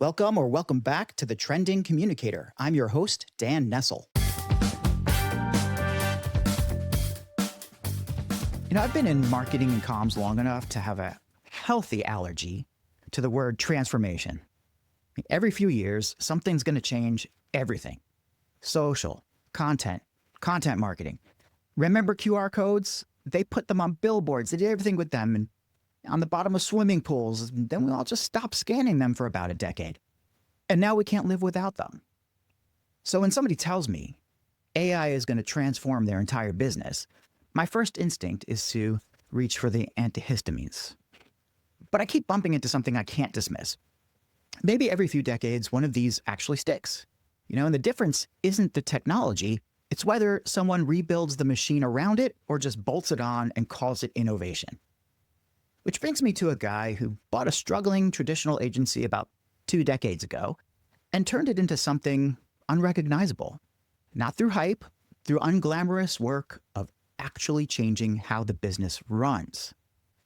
Welcome back to the Trending Communicator. I'm your host, Dan Nestle. I've been in marketing and comms long enough to have a healthy allergy to the word transformation. Every few years, something's going to change everything. Social, content marketing. Remember QR codes? They put them on billboards. They did everything with them and on the bottom of swimming pools. Then we all just stopped scanning them for about a decade. And now we can't live without them. So when somebody tells me AI is going to transform their entire business, my first instinct is to reach for the antihistamines. But I keep bumping into something I can't dismiss. Maybe every few decades, one of these actually sticks. And the difference isn't the technology, it's whether someone rebuilds the machine around it or just bolts it on and calls it innovation. Which brings me to a guy who bought a struggling traditional agency about 2 decades ago and turned it into something unrecognizable. Not through hype, through unglamorous work of actually changing how the business runs.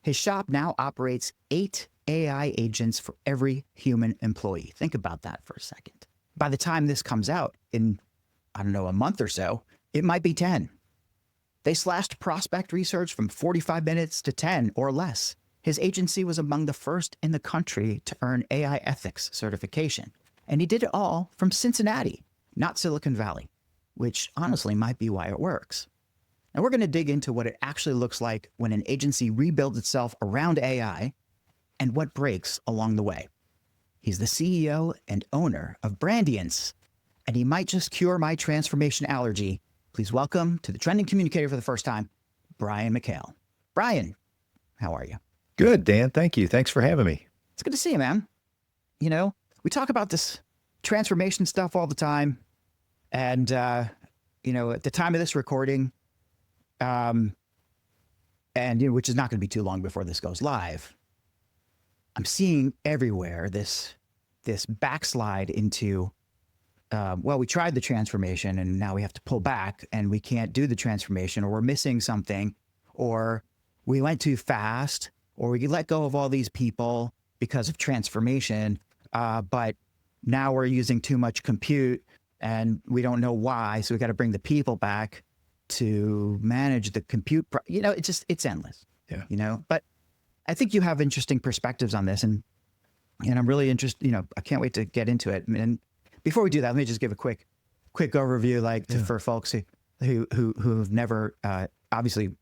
His shop now operates 8 AI agents for every human employee. Think about that for a second. By the time this comes out in, a month or so, it might be 10. They slashed prospect research from 45 minutes to 10 or less. His agency was among the first in the country to earn AI ethics certification. And he did it all from Cincinnati, not Silicon Valley, which honestly might be why it works. Now we're going to dig into what it actually looks like when an agency rebuilds itself around AI and what breaks along the way. He's the CEO and owner of Brandiance, and he might just cure my transformation allergy. Please welcome to the Trending Communicator for the first time, Brian McHale. Brian, how are you? Good, Dan. Thank you. Thanks for having me. It's good to see you, man. We talk about this transformation stuff all the time. And, at the time of this recording, which is not going to be too long before this goes live, I'm seeing everywhere this backslide into, we tried the transformation and now we have to pull back and we can't do the transformation, or we're missing something, or we went too fast, or we let go of all these people because of transformation, but now we're using too much compute and we don't know why, so we got to bring the people back to manage the compute. It's endless. Yeah. But I think you have interesting perspectives on this, and I'm really interested. I can't wait to get into it. And before we do that, let me just give a quick overview, for folks who've never obviously.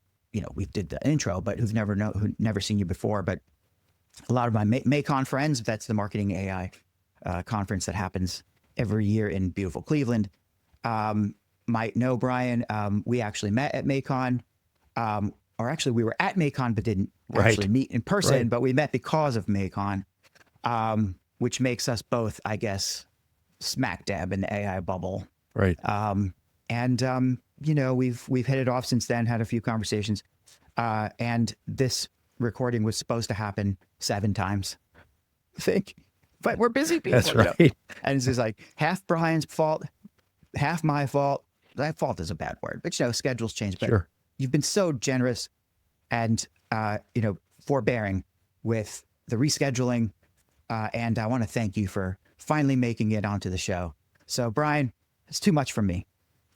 We did the intro, but who've never seen you before. But a lot of my Maycon friends, that's the marketing AI conference that happens every year in beautiful Cleveland, might know Brian. We actually met at Maycon, or actually we were at Maycon, but didn't actually meet in person, Right. but we met because of Maycon, which makes us both, I guess, smack dab in the AI bubble. Right. We've hit it off since then, had a few conversations, and this recording was supposed to happen 7 times, I think, but we're busy people. That's right. And it's just like half Brian's fault, half my fault. That fault is a bad word, but schedules change. But Sure. You've been so generous and forbearing with the rescheduling, and I want to thank you for finally making it onto the show. So Brian, it's too much for me.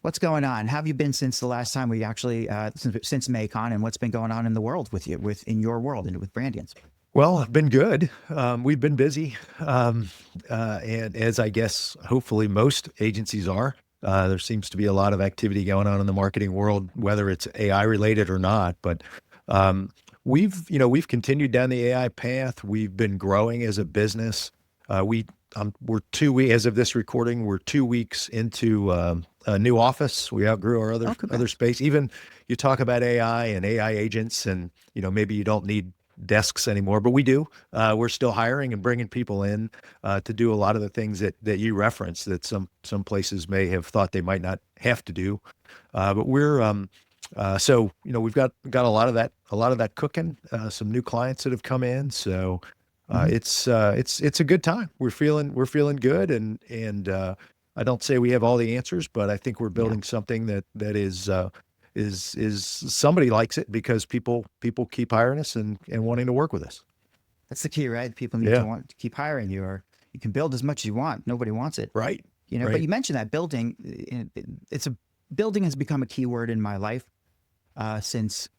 What's going on? How have you been since the last time we actually, since Maycon, and what's been going on in the world with you, in your world and with Brandiance? Well, I've been good. We've been busy. And as I guess, hopefully most agencies are, there seems to be a lot of activity going on in the marketing world, whether it's AI related or not. But we've continued down the AI path. We've been growing as a business. We're 2 weeks, as of this recording, we're 2 weeks into a new office. We outgrew our other space. Even you talk about AI and AI agents, and maybe you don't need desks anymore, but we do. We're still hiring and bringing people in to do a lot of the things that you referenced that some places may have thought they might not have to do. But we're we've got a lot of that cooking. Some new clients that have come in, so. It's a good time. We're feeling good, and I don't say we have all the answers, but I think we're building something that is somebody likes it because people keep hiring us and wanting to work with us. That's the key, right? People need to want to keep hiring you, or you can build as much as you want. Nobody wants it. Right. You know, right. but you mentioned that building, building has become a key word in my life since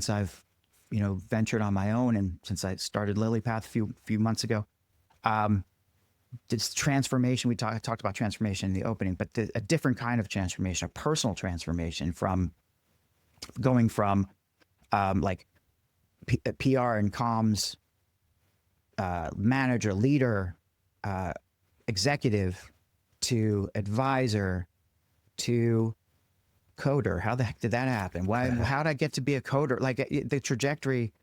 I've, ventured on my own, and since I started LilyPath a few months ago. This transformation, we talked about transformation in the opening, but a different kind of transformation, a personal transformation from going from like PR and comms manager, leader, executive, to advisor, to coder. How the heck did that happen? How did I get to be a coder? Like the trajectory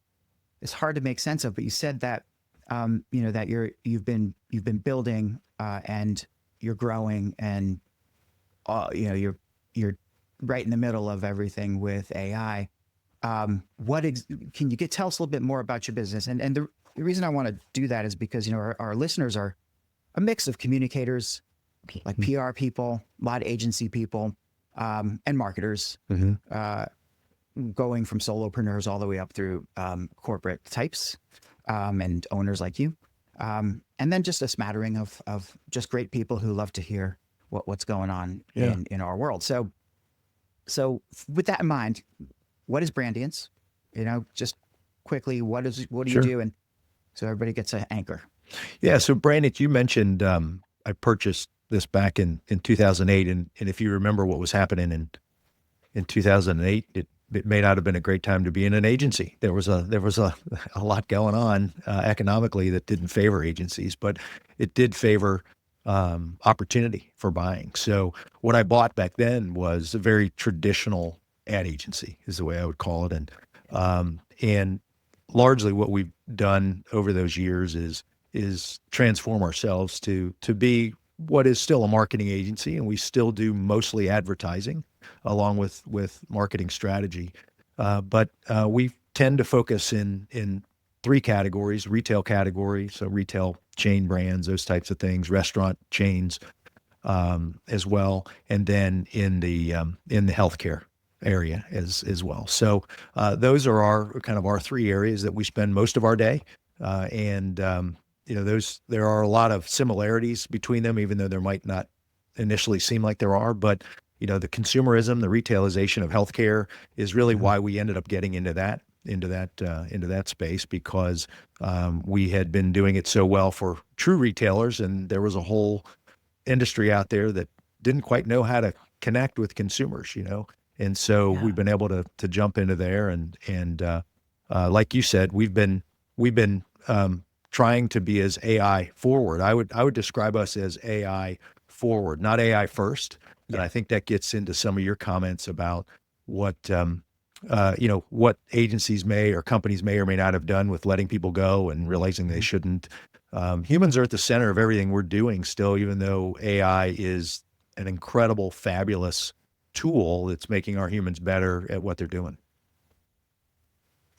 is hard to make sense of, but you said that, that you've been building, and you're growing, and, you're right in the middle of everything with AI. Can you tell us a little bit more about your business? And the reason I want to do that is because, our listeners are a mix of communicators, like PR people, a lot of agency people, and marketers, going from solopreneurs all the way up through corporate types, and owners like you, and then just a smattering of just great people who love to hear what's going on in our world. So with that in mind, what is Brandiance? Just quickly, what do you do? And so everybody gets an anchor. Yeah. So Brandiance, you mentioned I purchased this back in 2008, and if you remember what was happening in 2008, it may not have been a great time to be in an agency. There was a lot going on economically that didn't favor agencies, but it did favor opportunity for buying. So what I bought back then was a very traditional ad agency, is the way I would call it, and largely what we've done over those years is transform ourselves to be what is still a marketing agency, and we still do mostly advertising along with marketing strategy. But we tend to focus in three categories: retail category, so retail chain brands, those types of things, restaurant chains as well, and then in the healthcare area as well. So those are our three areas that we spend most of our day, and there are a lot of similarities between them, even though there might not initially seem like there are. But the consumerism, the retailization of healthcare is really why we ended up getting into that space, because we had been doing it so well for true retailers, and there was a whole industry out there that didn't quite know how to connect with consumers, and so we've been able to jump into there, and like you said, we've been trying to be as AI forward. I would describe us as AI forward, not AI first. Yeah. And I think that gets into some of your comments about what what agencies may or companies may or may not have done with letting people go and realizing they shouldn't. Humans are at the center of everything we're doing still, even though AI is an incredible, fabulous tool that's making our humans better at what they're doing.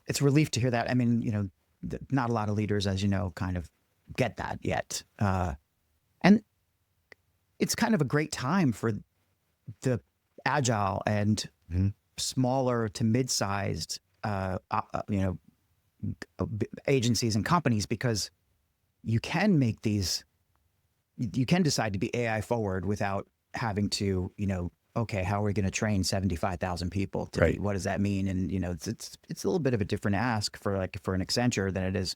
It's a relief to hear that. I mean, not a lot of leaders, as you know, kind of get that yet. And it's kind of a great time for the agile and smaller to mid-sized, agencies and companies, because you can decide to be AI forward without having to, okay, how are we going to train 75,000 people? What does that mean? And it's a little bit of a different ask for an Accenture than it is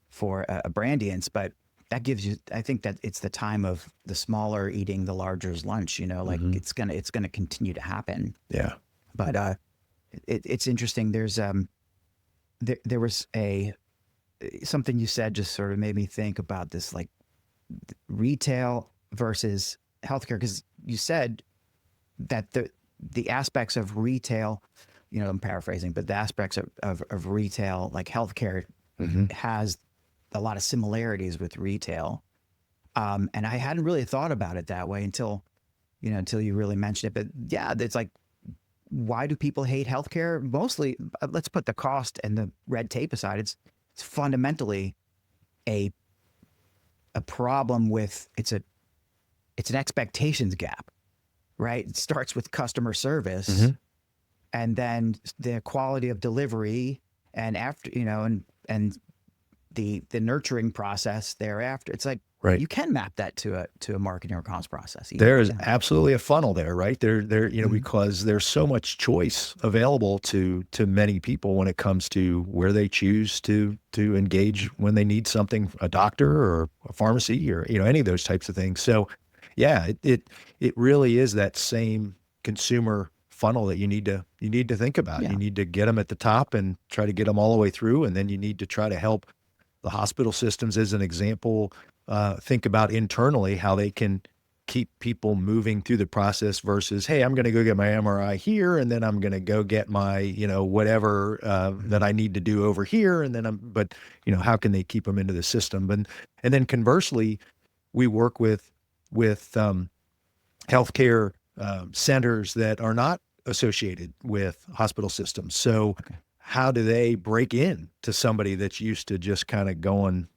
for a Brandiance, but that gives you, I think that it's the time of the smaller eating the larger's lunch. It's gonna continue to happen. Yeah. But it's interesting. There's there was something you said just sort of made me think about this, like retail versus healthcare, because you said that the aspects of retail, I'm paraphrasing, but the aspects of retail, like healthcare, has a lot of similarities with retail. And I hadn't really thought about it that way until you really mentioned it. But yeah, it's like, why do people hate healthcare? Mostly, let's put the cost and the red tape aside. It's fundamentally a problem with, it's an expectations gap. Right? It starts with customer service, and then the quality of delivery, and after, and the nurturing process thereafter. It's like, Right. you can map that to a marketing or comms process. There is absolutely a funnel there, right? Because there's so much choice available to many people when it comes to where they choose to engage when they need something, a doctor or a pharmacy or, any of those types of things. So yeah, it really is that same consumer funnel that you need to think about. Yeah. You need to get them at the top and try to get them all the way through. And then you need to try to help the hospital systems, as an example, think about internally how they can keep people moving through the process versus, hey, I'm going to go get my MRI here, and then I'm going to go get my, whatever that I need to do over here, and then how can they keep them into the system? And then conversely, we work with healthcare centers that are not associated with hospital systems. So how do they break in to somebody that's used to just kind of going,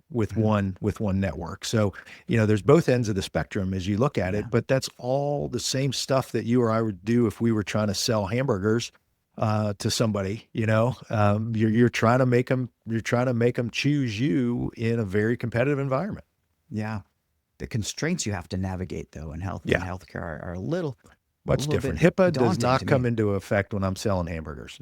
with one network? So, there's both ends of the spectrum as you look at it, but that's all the same stuff that you or I would do if we were trying to sell hamburgers to somebody. You're trying to make them choose you in a very competitive environment. Yeah. The constraints you have to navigate though in healthcare are a little much different. HIPAA does not come into effect when I'm selling hamburgers.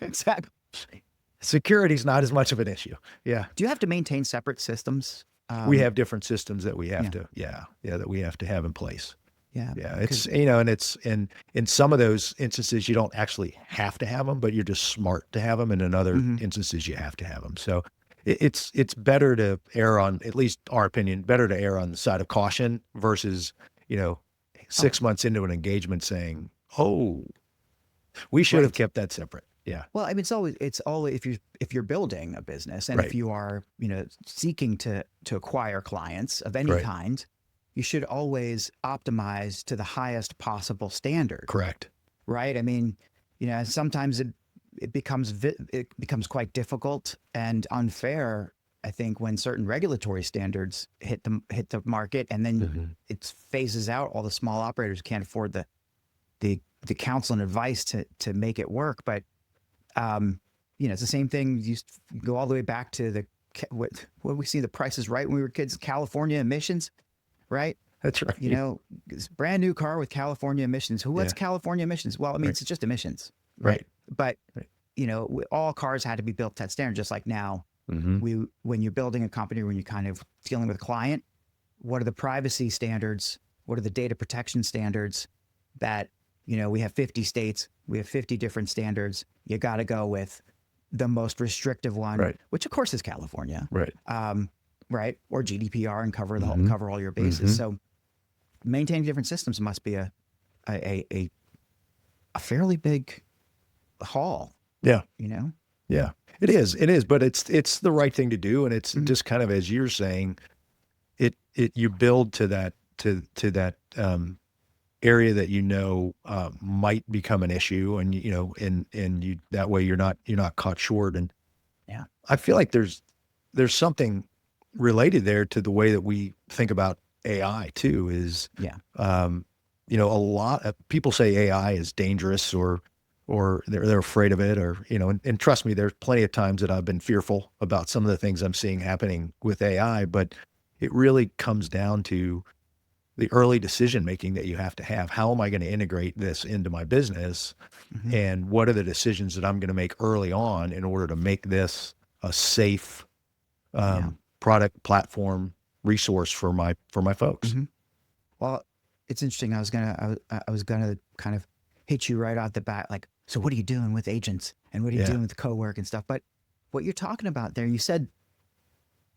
Exactly. Security's not as much of an issue. Yeah. Do you have to maintain separate systems? We have different systems that we have that we have to have in place. Yeah. Yeah. It's, and it's in some of those instances, you don't actually have to have them, but you're just smart to have them. And in other instances, you have to have them. So it's better to err on, at least our opinion, better to err on the side of caution versus, 6 months into an engagement saying, "Oh, we should have kept that separate." Yeah. Well, I mean, it's all if you're building a business and if you are, seeking to acquire clients of any kind, you should always optimize to the highest possible standard. Correct. Right. I mean, sometimes it becomes quite difficult and unfair, I think, when certain regulatory standards hit the market, and then it phases out all the small operators who can't afford the counsel and advice to make it work. But it's the same thing. You go all the way back to what we see the Price is Right when we were kids. California emissions, right? That's right. It's a brand new car with California emissions. What's California emissions? Well, I mean, it's just emissions, right? But all cars had to be built to that standard, just like now. When you're building a company, when you're kind of dealing with a client, what are the privacy standards? What are the data protection standards that, we have 50 states, we have 50 different standards. You got to go with the most restrictive one, which of course is California, right? Or GDPR and cover cover all your bases. So maintaining different systems must be a fairly big haul. Yeah. Yeah. It is, but it's the right thing to do. And it's just kind of, as you're saying, you build to that area that, might become an issue, and, and you, that way you're not caught short. And I feel like there's something related there to the way that we think about AI too, is, a lot of people say AI is dangerous or they're afraid of it, or, and trust me, there's plenty of times that I've been fearful about some of the things I'm seeing happening with AI, but it really comes down to the early decision-making that you have to have. How am I going to integrate this into my business? And what are the decisions that I'm going to make early on in order to make this a safe product, platform, resource for my folks? Well, it's interesting. I was gonna kind of hit you right out the bat, like, so what are you doing with agents and what are you doing with co-work and stuff? But what you're talking about there, you said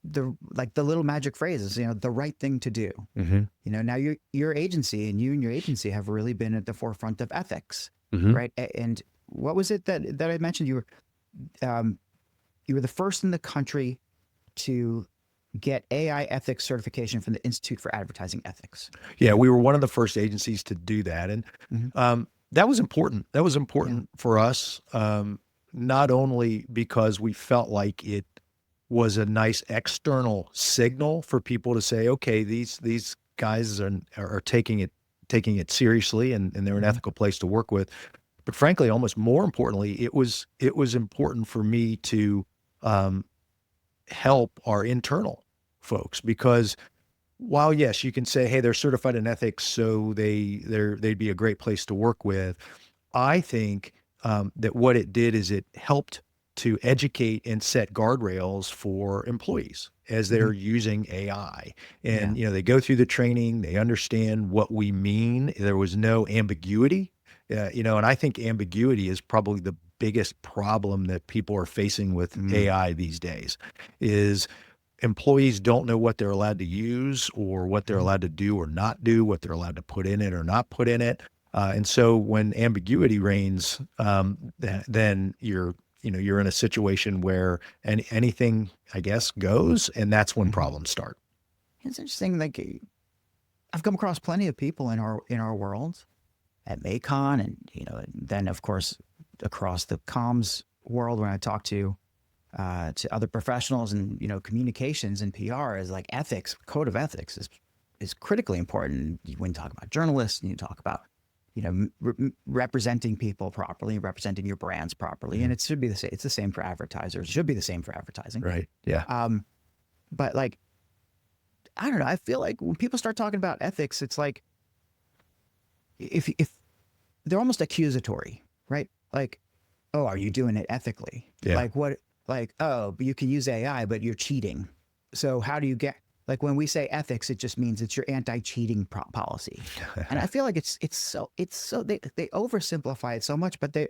the little magic phrases, the right thing to do. Now your agency and your agency have really been at the forefront of ethics, right? And what was it that I mentioned? You were the first in the country to get AI ethics certification from the Institute for Advertising Ethics. Yeah, we were one of the first agencies to do that. And that was important. That was important for us, not only because we felt like it was a nice external signal for people to say, okay, these guys are taking it seriously, and they're an ethical place to work with. But frankly, almost more importantly, it was important for me to help our internal folks, because while yes, you can say, hey, they're certified in ethics, so they'd be a great place to work with. I think that what it did is it helped to educate and set guardrails for employees as they're using AI. And, they go through the training, they understand what we mean. There was no ambiguity, and I think ambiguity is probably the biggest problem that people are facing with AI these days is employees don't know what they're allowed to use or what they're allowed to do or not do, what they're allowed to put in it or not put in it. And so when ambiguity reigns, then you're in a situation where anything, I guess, goes, and that's when problems start. It's interesting. Like, I've come across plenty of people in our world at Macon, and and then of course across the comms world when I talk to other professionals and communications and PR is like ethics, code of ethics is critically important when you talk about journalists and you talk about representing people properly, representing your brands properly. And it should be the same. It's the same for advertisers. It should be the same for advertising. Right. Yeah. But like, I don't know. I feel like when people start talking about ethics, it's like, if they're almost accusatory, right? Like, oh, are you doing it ethically? Yeah. Like what? Like, oh, but you can use AI, but you're cheating. So how do you get? Like when we say ethics, it just means it's your anti-cheating policy. And I feel like it's so they oversimplify it so much, but they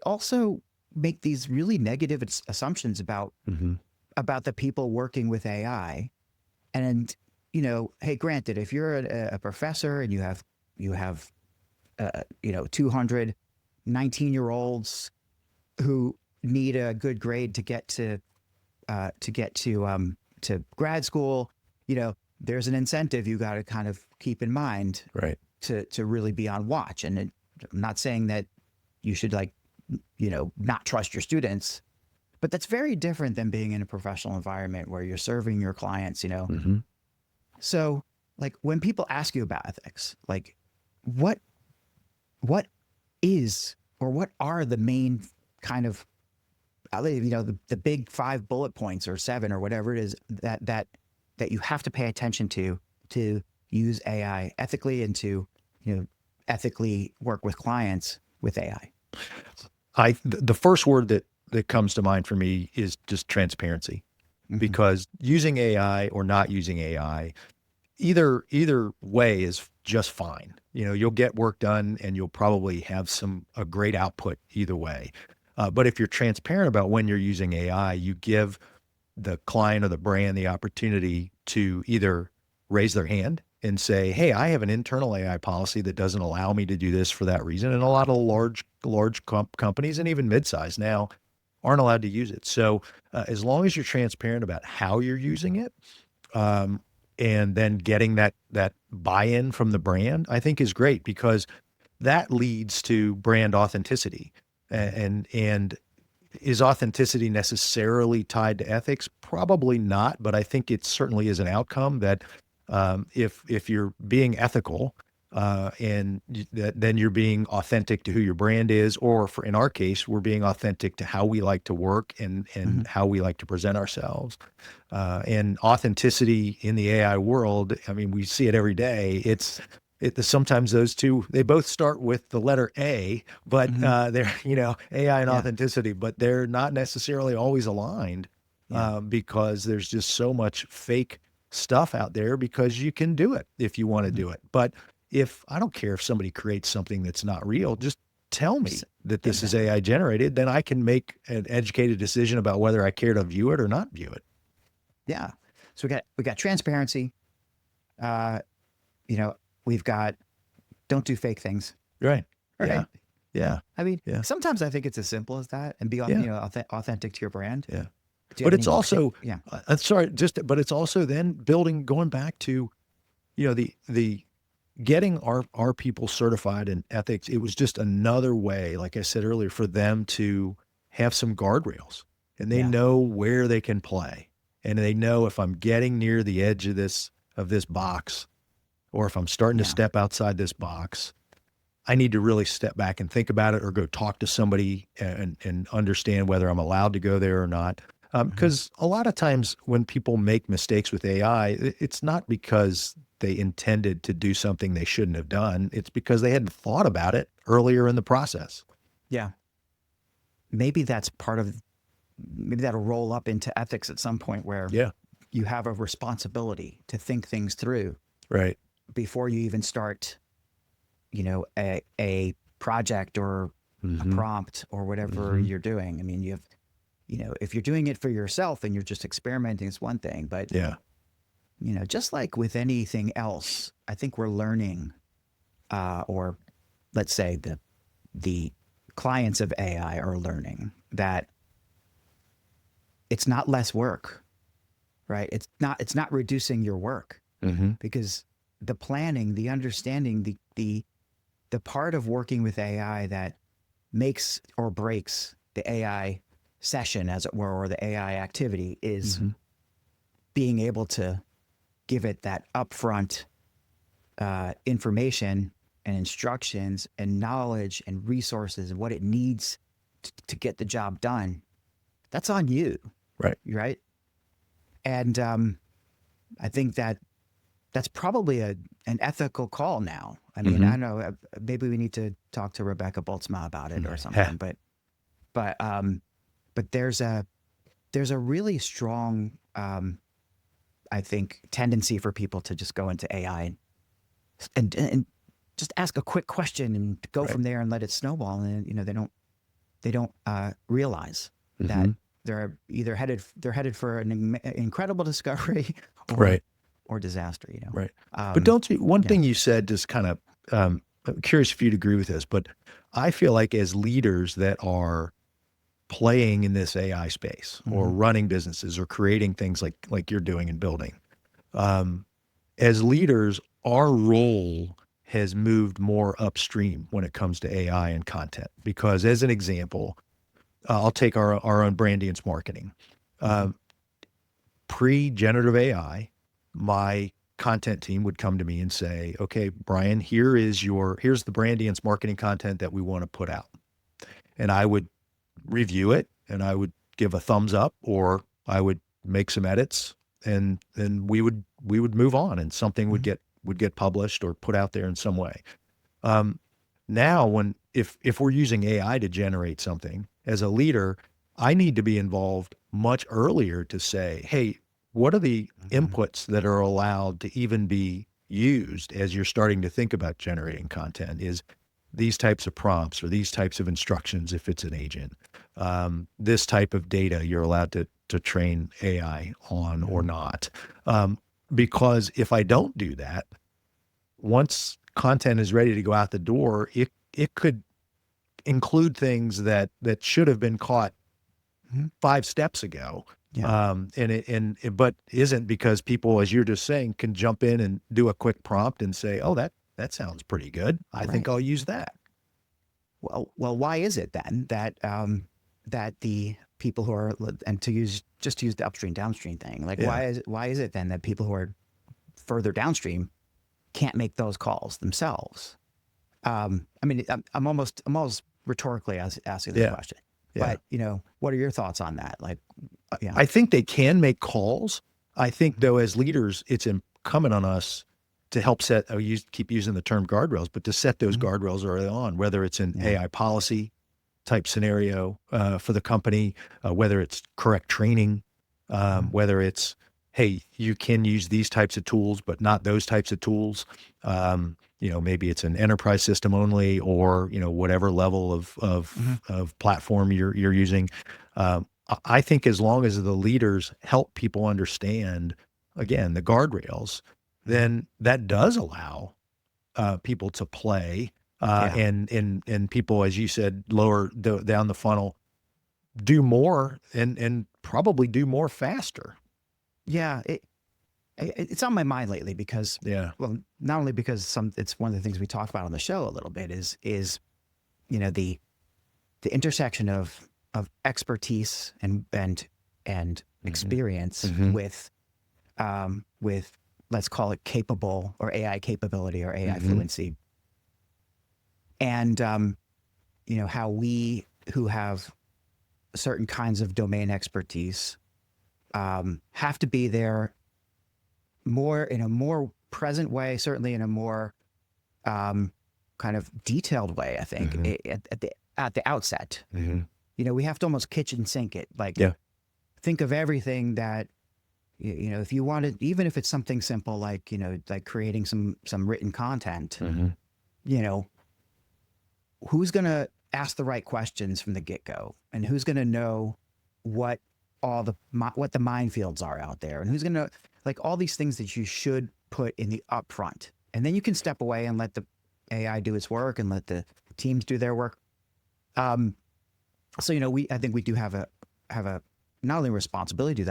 also make these really negative assumptions about the people working with AI. And hey, granted, if you're a professor and you have 200 19-year-olds who need a good grade to get to grad school, there's an incentive you got to kind of keep in mind, right? To really be on watch. And I'm not saying that you should not trust your students, but that's very different than being in a professional environment where you're serving your clients, So like when people ask you about ethics, like what is, or what are the main kind of, the big 5 bullet points or 7 or whatever it is that you have to pay attention to use AI ethically and to, ethically work with clients with AI? The first word that comes to mind for me is just transparency, because using AI or not using AI, either way is just fine. You'll get work done and you'll probably have a great output either way. But if you're transparent about when you're using AI, you give the client or the brand the opportunity to either raise their hand and say, hey, I have an internal AI policy that doesn't allow me to do this for that reason. And a lot of large companies and even midsize now aren't allowed to use it. So as long as you're transparent about how you're using it, and then getting that buy-in from the brand, I think is great, because that leads to brand authenticity. And is authenticity necessarily tied to ethics? Probably not, but I think it certainly is an outcome that if you're being ethical, then you're being authentic to who your brand is, or in our case, we're being authentic to how we like to work and how we like to present ourselves. And authenticity in the AI world, I mean, we see it every day. Sometimes those two, they both start with the letter A, but they're, AI and authenticity, but they're not necessarily always aligned because there's just so much fake stuff out there, because you can do it if you want to do it. But I don't care if somebody creates something that's not real, just tell me that this is AI generated, then I can make an educated decision about whether I care to view it or not view it. Yeah. So we got transparency. We've got don't do fake things. Right. Right. Yeah. I mean, sometimes I think it's as simple as that, and be authentic to your brand. Yeah. But it's also but it's also then going back to, the getting our people certified in ethics. It was just another way, like I said earlier, for them to have some guardrails, and they know where they can play, and they know if I'm getting near the edge of this box, or if I'm starting to step outside this box, I need to really step back and think about it, or go talk to somebody and understand whether I'm allowed to go there or not. Because a lot of times when people make mistakes with AI, it's not because they intended to do something they shouldn't have done. It's because they hadn't thought about it earlier in the process. Yeah. Maybe that's maybe that'll roll up into ethics at some point where you have a responsibility to think things through. Right. Before you even start, a project or a prompt or whatever you're doing. I mean, if you're doing it for yourself and you're just experimenting, it's one thing, but just like with anything else, I think we're learning, or let's say the clients of AI are learning that it's not less work, right? It's not reducing your work, because the planning, the understanding, the part of working with AI that makes or breaks the AI session, as it were, or the AI activity is being able to give it that upfront information and instructions and knowledge and resources and what it needs to get the job done. That's on you. Right. Right. And I think that's probably an ethical call now. I mean, I don't know, maybe we need to talk to Rebecca Boltzma about it or something, but there's a really strong, I think, tendency for people to just go into AI and just ask a quick question and go from there and let it snowball. And they don't realize that they're headed for an incredible discovery or disaster. Right. But don't you? One thing you said, just kind of, I'm curious if you'd agree with this, but I feel like as leaders that are playing in this AI space or running businesses or creating things like you're doing and building, as leaders, our role has moved more upstream when it comes to AI and content. Because as an example, I'll take our own Brandiance marketing. Pre-generative AI, my content team would come to me and say, okay, Brian, here's the Brandiance marketing content that we want to put out. And I would review it and I would give a thumbs up, or I would make some edits, and then we would move on, and something would get published or put out there in some way. Now if we're using AI to generate something, as a leader, I need to be involved much earlier to say, hey, what are the inputs that are allowed to even be used as you're starting to think about generating content? Is these types of prompts or these types of instructions, if it's an agent, this type of data you're allowed to train AI on or not. Because if I don't do that, once content is ready to go out the door, it could include things that should have been caught 5 steps ago. But isn't, because people, as you're just saying, can jump in and do a quick prompt and say, oh, that sounds pretty good. I think I'll use that. Well, why is it then that the people who are, and to use the upstream downstream thing, why is it then that people who are further downstream can't make those calls themselves? I mean, I'm almost rhetorically asking this question, but what are your thoughts on that? I think they can make calls. I think though, as leaders, it's incumbent on us to help set, keep using the term guardrails, but to set those guardrails early on, whether it's an AI policy type scenario for the company, whether it's correct training, whether it's, hey, you can use these types of tools, but not those types of tools. Maybe it's an enterprise system only, or, whatever level of platform you're using. I think as long as the leaders help people understand, again, the guardrails, then that does allow people to play and people, as you said, lower down the funnel, do more and probably do more faster. Yeah, it's on my mind lately because, well, not only because it's one of the things we talk about on the show a little bit is the intersection of expertise and experience with let's call it capable or AI capability or AI fluency, and how we who have certain kinds of domain expertise have to be there more in a more present way, certainly in a more kind of detailed way, I think, at the outset. We have to almost kitchen sink it. Like, think of everything that, if you wanted, even if it's something simple, like, like creating some written content, who's going to ask the right questions from the get-go, and who's going to know what the minefields are out there, and who's going to, like, all these things that you should put in the upfront. And then you can step away and let the AI do its work and let the teams do their work. So, I think we do have a not only responsibility to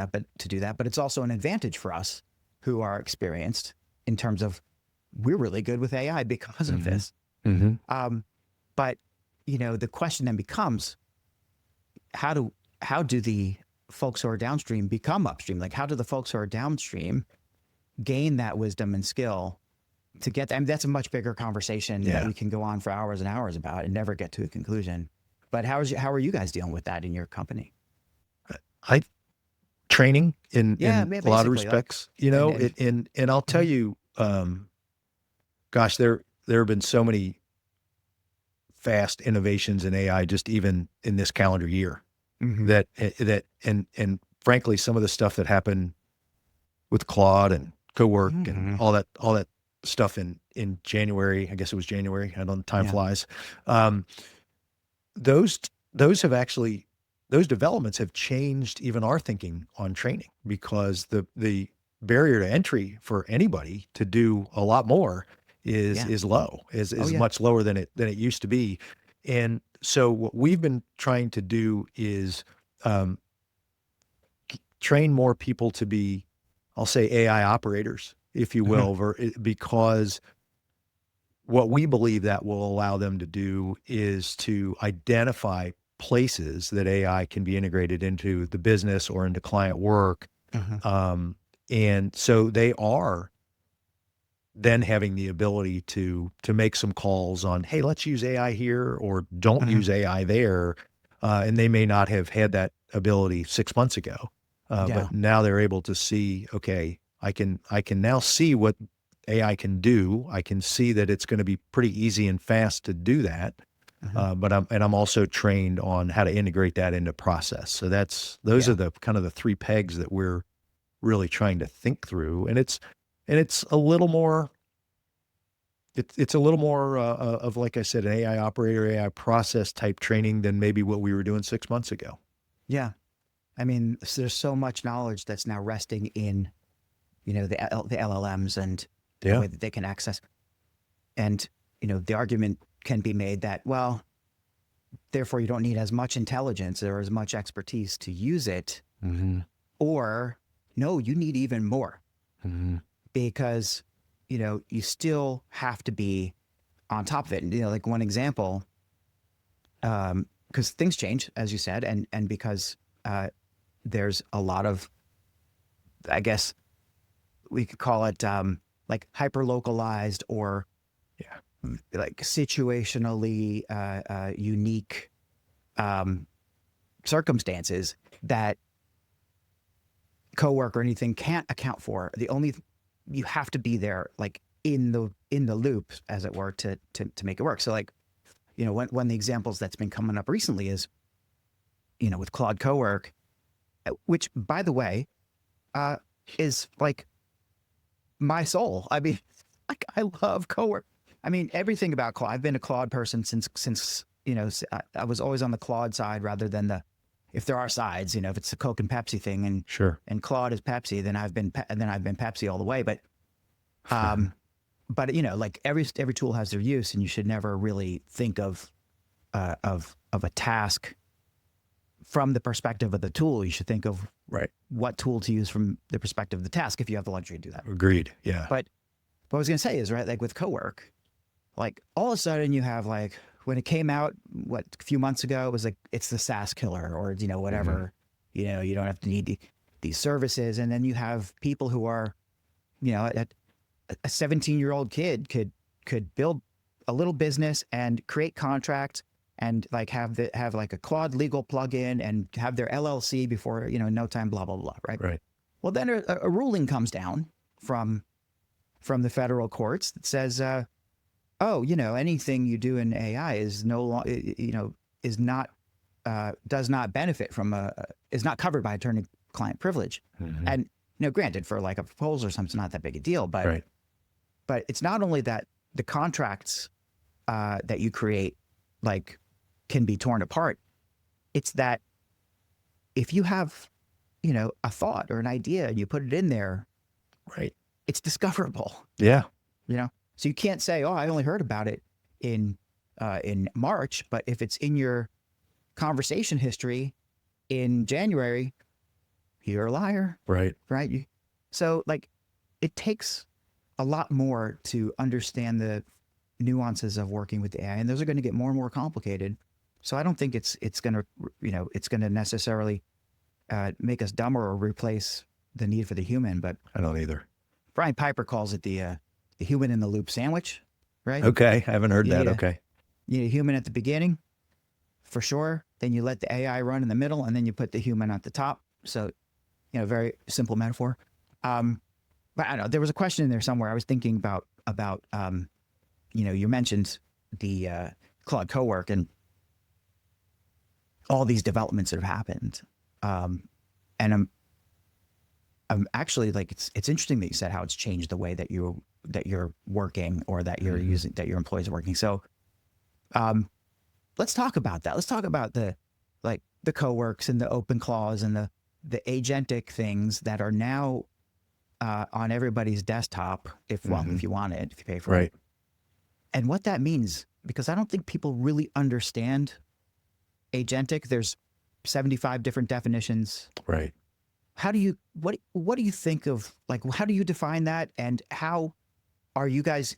do that, but it's also an advantage for us who are experienced in terms of we're really good with AI because of this. But, the question then becomes, how do the folks who are downstream become upstream? Like, how do the folks who are downstream gain that wisdom and skill to get, that's a much bigger conversation that we can go on for hours and hours about and never get to a conclusion. But how are you guys dealing with that in your company? Training in a lot of respects, like, and I'll tell you, gosh, there have been so many fast innovations in AI, just even in this calendar year, that and frankly, some of the stuff that happened with Claude and co-work and all that stuff in January, I guess it was January, I don't know, time flies. Those developments have changed even our thinking on training, because the barrier to entry for anybody to do a lot more is low, is much lower than it used to be. And so what we've been trying to do is train more people to be, I'll say, AI operators, if you will, because what we believe that will allow them to do is to identify places that AI can be integrated into the business or into client work. And so they are then having the ability to make some calls on, hey, let's use AI here, or don't use AI there. And they may not have had that ability 6 months ago. But now they're able to see, okay, I can now see what AI can do. I can see that it's going to be pretty easy and fast to do that. But I'm also trained on how to integrate that into process. So those are the kind of the three pegs that we're really trying to think through. And it's a little more, it's a little more of, like I said, an AI operator, AI process type training than maybe what we were doing 6 months ago. Yeah. I mean, there's so much knowledge that's now resting in, the LLMs and the way that they can access. And, the argument can be made that, well, therefore you don't need as much intelligence or as much expertise to use it. Or no, you need even more, because, you still have to be on top of it. And, like one example, because things change, as you said, and because there's a lot of, I guess we could call it like hyper-localized or like situationally unique circumstances that co-work or anything can't account for. You have to be there, like in the loop, as it were, to make it work. So, like, one of the examples that's been coming up recently is, with Claude co-work, which, by the way, is like my soul. I mean, like, I love co-work. I mean, everything about Claude. I've been a Claude person since I was always on the Claude side rather than if there are sides, if it's a Coke and Pepsi thing, and and Claude is Pepsi, then I've been Pepsi all the way. But, but like every tool has their use, and you should never really think of a task from the perspective of the tool. You should think of what tool to use from the perspective of the task, if you have the luxury to do that. Agreed. Yeah. But what I was going to say is, like with co-work, like all of a sudden you have, like, when it came out, a few months ago, it was like, it's the SaaS killer, or, whatever, you don't have to need these services. And then you have people who are, a 17-year-old kid could build a little business and create contracts and like have like a Claude legal plugin and have their LLC before, no time, blah, blah, blah. Right. Right. Well, then a ruling comes down from the federal courts that says, oh, anything you do in AI is no longer, is not, does not benefit from is not covered by attorney-client privilege. Mm-hmm. And, granted, for like a proposal or something, it's not that big a deal, but Right. but it's not only that the contracts that you create like can be torn apart. It's that if you have, a thought or an idea and you put it in there, Right. it's discoverable. Yeah. So you can't say, oh, I only heard about it in March, but if it's in your conversation history in January, you're a liar. Right. Right. So like it takes a lot more to understand the nuances of working with AI, and those are going to get more and more complicated. So I don't think it's going to necessarily make us dumber or replace the need for the human. But I don't either. Brian Piper calls it the human in the loop sandwich, right? Okay. I haven't heard that. Okay. You need a human at the beginning, for sure. Then you let the AI run in the middle, and then you put the human at the top. So, very simple metaphor. But I don't know, there was a question in there somewhere. I was thinking about you mentioned the Claude Cowork and all these developments that have happened. And I'm actually like, it's interesting that you said how it's changed the way that you're working, or that you're using, that your employees are working. So, let's talk about that. Let's talk about the Coworks and the open clause and the agentic things that are now on everybody's desktop, if you want it, if you pay for it. And what that means, because I don't think people really understand agentic. There's 75 different definitions. Right. How do you, what do you think of, like, how do you define that? And how are you guys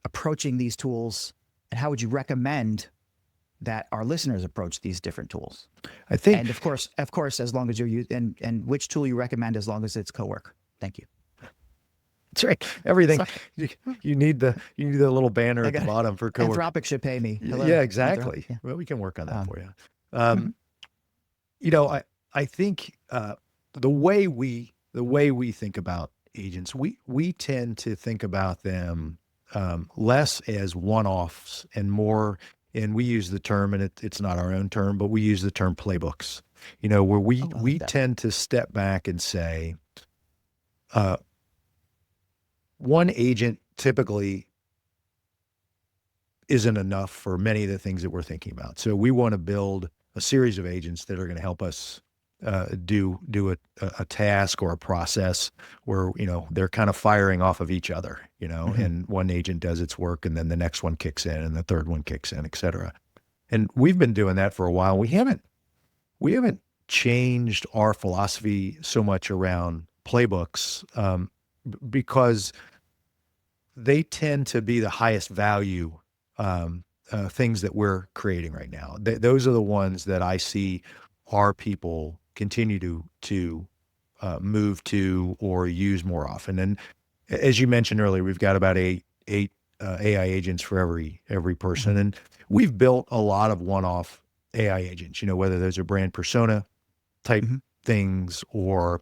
approaching these tools? And how would you recommend that our listeners approach these different tools? I think, and of course, as long as you're using, and which tool you recommend as long as it's Cowork. Thank you. That's right. Everything. You need the little banner at the bottom for Cowork. Anthropic should pay me. Hello? Yeah, exactly. Yeah. Well, we can work on that for you. I think the way we think about agents, we tend to think about them less as one-offs and more. And we use the term, and it's not our own term, but we use the term playbooks. Where we tend to step back and say, one agent typically isn't enough for many of the things that we're thinking about. So we want to build a series of agents that are going to help us do a task or a process where, they're kind of firing off of each other, and one agent does its work and then the next one kicks in and the third one kicks in, et cetera. And we've been doing that for a while. We haven't changed our philosophy so much around playbooks, because they tend to be the highest value things that we're creating right now. Those are the ones that I see our people continue to move to or use more often. And as you mentioned earlier, we've got about eight AI agents for every person, and we've built a lot of one-off AI agents. Whether those are brand persona type things or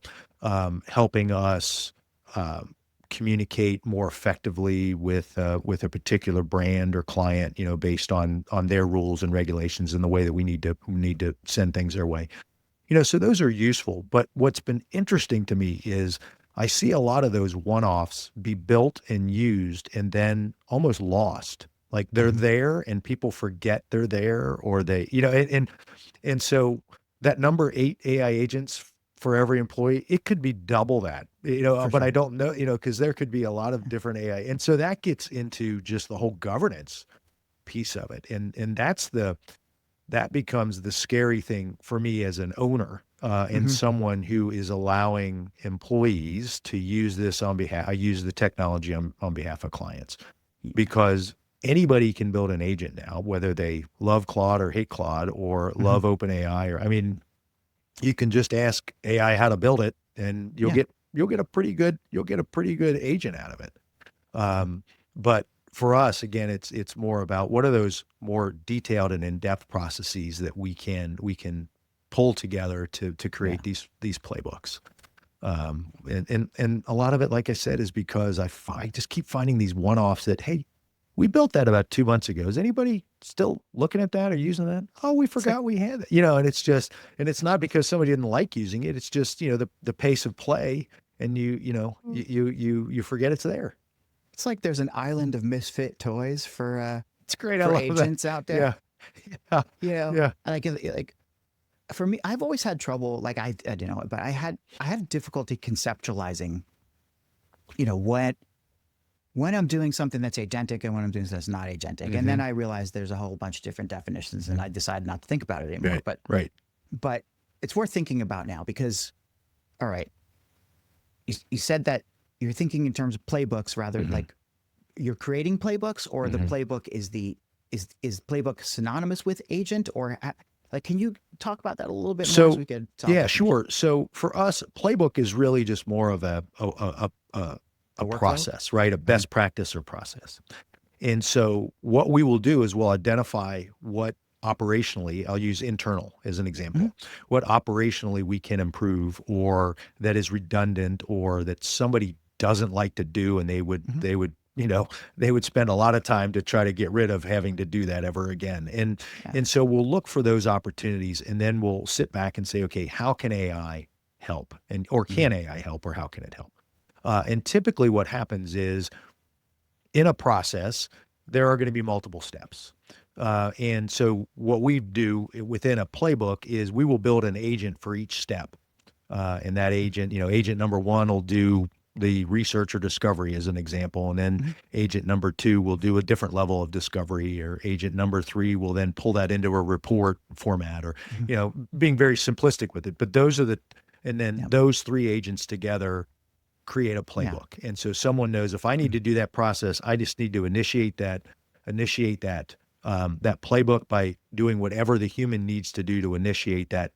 helping us communicate more effectively with a particular brand or client, based on their rules and regulations and the way that we need to send things their way. So those are useful. But what's been interesting to me is I see a lot of those one-offs be built and used and then almost lost. Like they're there and people forget they're there, or they, and so that number 8 AI agents for every employee, it could be double that, but sure. I don't know, because there could be a lot of different AI. And so that gets into just the whole governance piece of it. And that becomes the scary thing for me as an owner, and someone who is allowing employees to use this use the technology on behalf of clients, because anybody can build an agent now, whether they love Claude or hate Claude or love OpenAI, you can just ask AI how to build it, and you'll get a pretty good agent out of it. But for us, again, it's more about what are those more detailed and in-depth processes that we can pull together to create these playbooks. And a lot of it, like I said, is because I just keep finding these one-offs that, hey, we built that about 2 months ago. Is anybody still looking at that or using that? Oh, we forgot we had it. And it's not because somebody didn't like using it. It's just, the pace of play, and you forget it's there. It's like there's an island of misfit toys for it's great. for agents out there. Yeah. Like for me, I've always had trouble. Like I don't know, but I had difficulty conceptualizing, when I'm doing something that's agentic and when I'm doing something that's not agentic. Mm-hmm. And then I realized there's a whole bunch of different definitions, and I decided not to think about it anymore. Right. But it's worth thinking about now because, all right, you said that you're thinking in terms of playbooks rather, like you're creating playbooks, or the playbook is playbook synonymous with agent, or like, can you talk about that a little bit more? So we could talk yeah, sure. So for us, playbook is really just more of a process, right? A best practice or process. And so what we will do is we'll identify what operationally, I'll use internal as an example, what operationally we can improve, or that is redundant, or that somebody doesn't like to do, and they would spend a lot of time to try to get rid of having to do that ever again. And so we'll look for those opportunities, and then we'll sit back and say, okay, how can AI help? Or can AI help, or how can it help? And typically what happens is, in a process, there are going to be multiple steps. And so what we do within a playbook is we will build an agent for each step. And that agent, agent number 1 will do the research or discovery as an example. And then agent number 2 will do a different level of discovery, or agent number 3 will then pull that into a report format, or, being very simplistic with it. But those are those 3 agents together create a playbook. And so someone knows, if I need to do that process, I just need to initiate that playbook by doing whatever the human needs to do to initiate that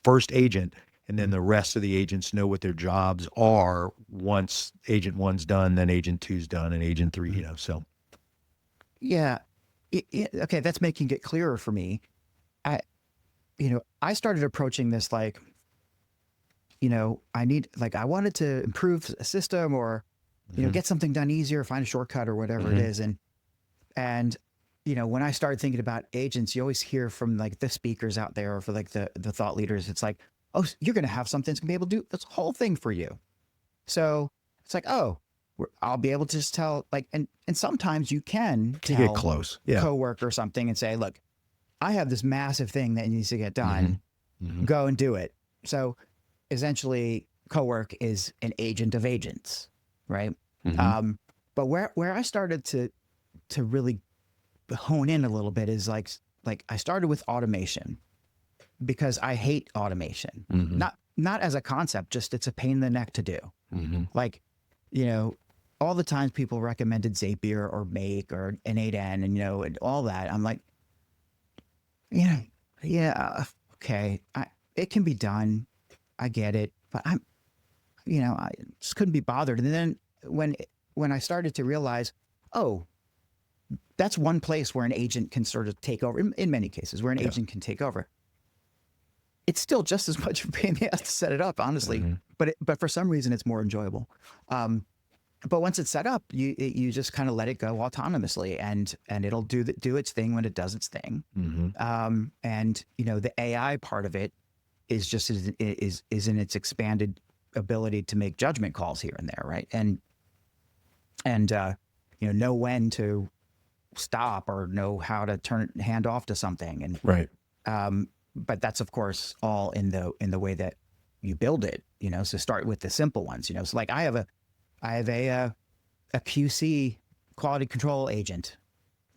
first agent. And then the rest of the agents know what their jobs are once agent 1's done, then agent 2's done, and agent 3, so. Yeah. Okay. That's making it clearer for me. I started approaching this like, I wanted to improve a system, or, get something done easier, find a shortcut or whatever it is. And, when I started thinking about agents, you always hear from like the speakers out there, or for like the thought leaders, it's like, oh, you're going to have something that's going to be able to do this whole thing for you. So it's like, oh, I'll be able to just tell, like, and sometimes you can tell get close. Yeah. coworker something and say, look, I have this massive thing that needs to get done. Go and do it. So essentially, cowork is an agent of agents, right? But where I started to really hone in a little bit is like I started with automation, because I hate automation. Not as a concept, just it's a pain in the neck to do. Like, all the times people recommended Zapier or Make or N8N and all that, I'm like, okay, it can be done. I get it, but I just couldn't be bothered. And then when I started to realize, oh, that's one place where an agent can sort of take over, in many cases, where an agent can take over. It's still just as much of a pain in the ass to set it up, honestly. But for some reason, it's more enjoyable. But once it's set up, you just kind of let it go autonomously, and it'll do its thing when it does its thing. And the AI part of it is just is in its expanded ability to make judgment calls here and there, right? And know when to stop, or know how to hand off to something, and right. But that's of course all in the way that you build it, So start with the simple ones, So like I have a QC, quality control agent,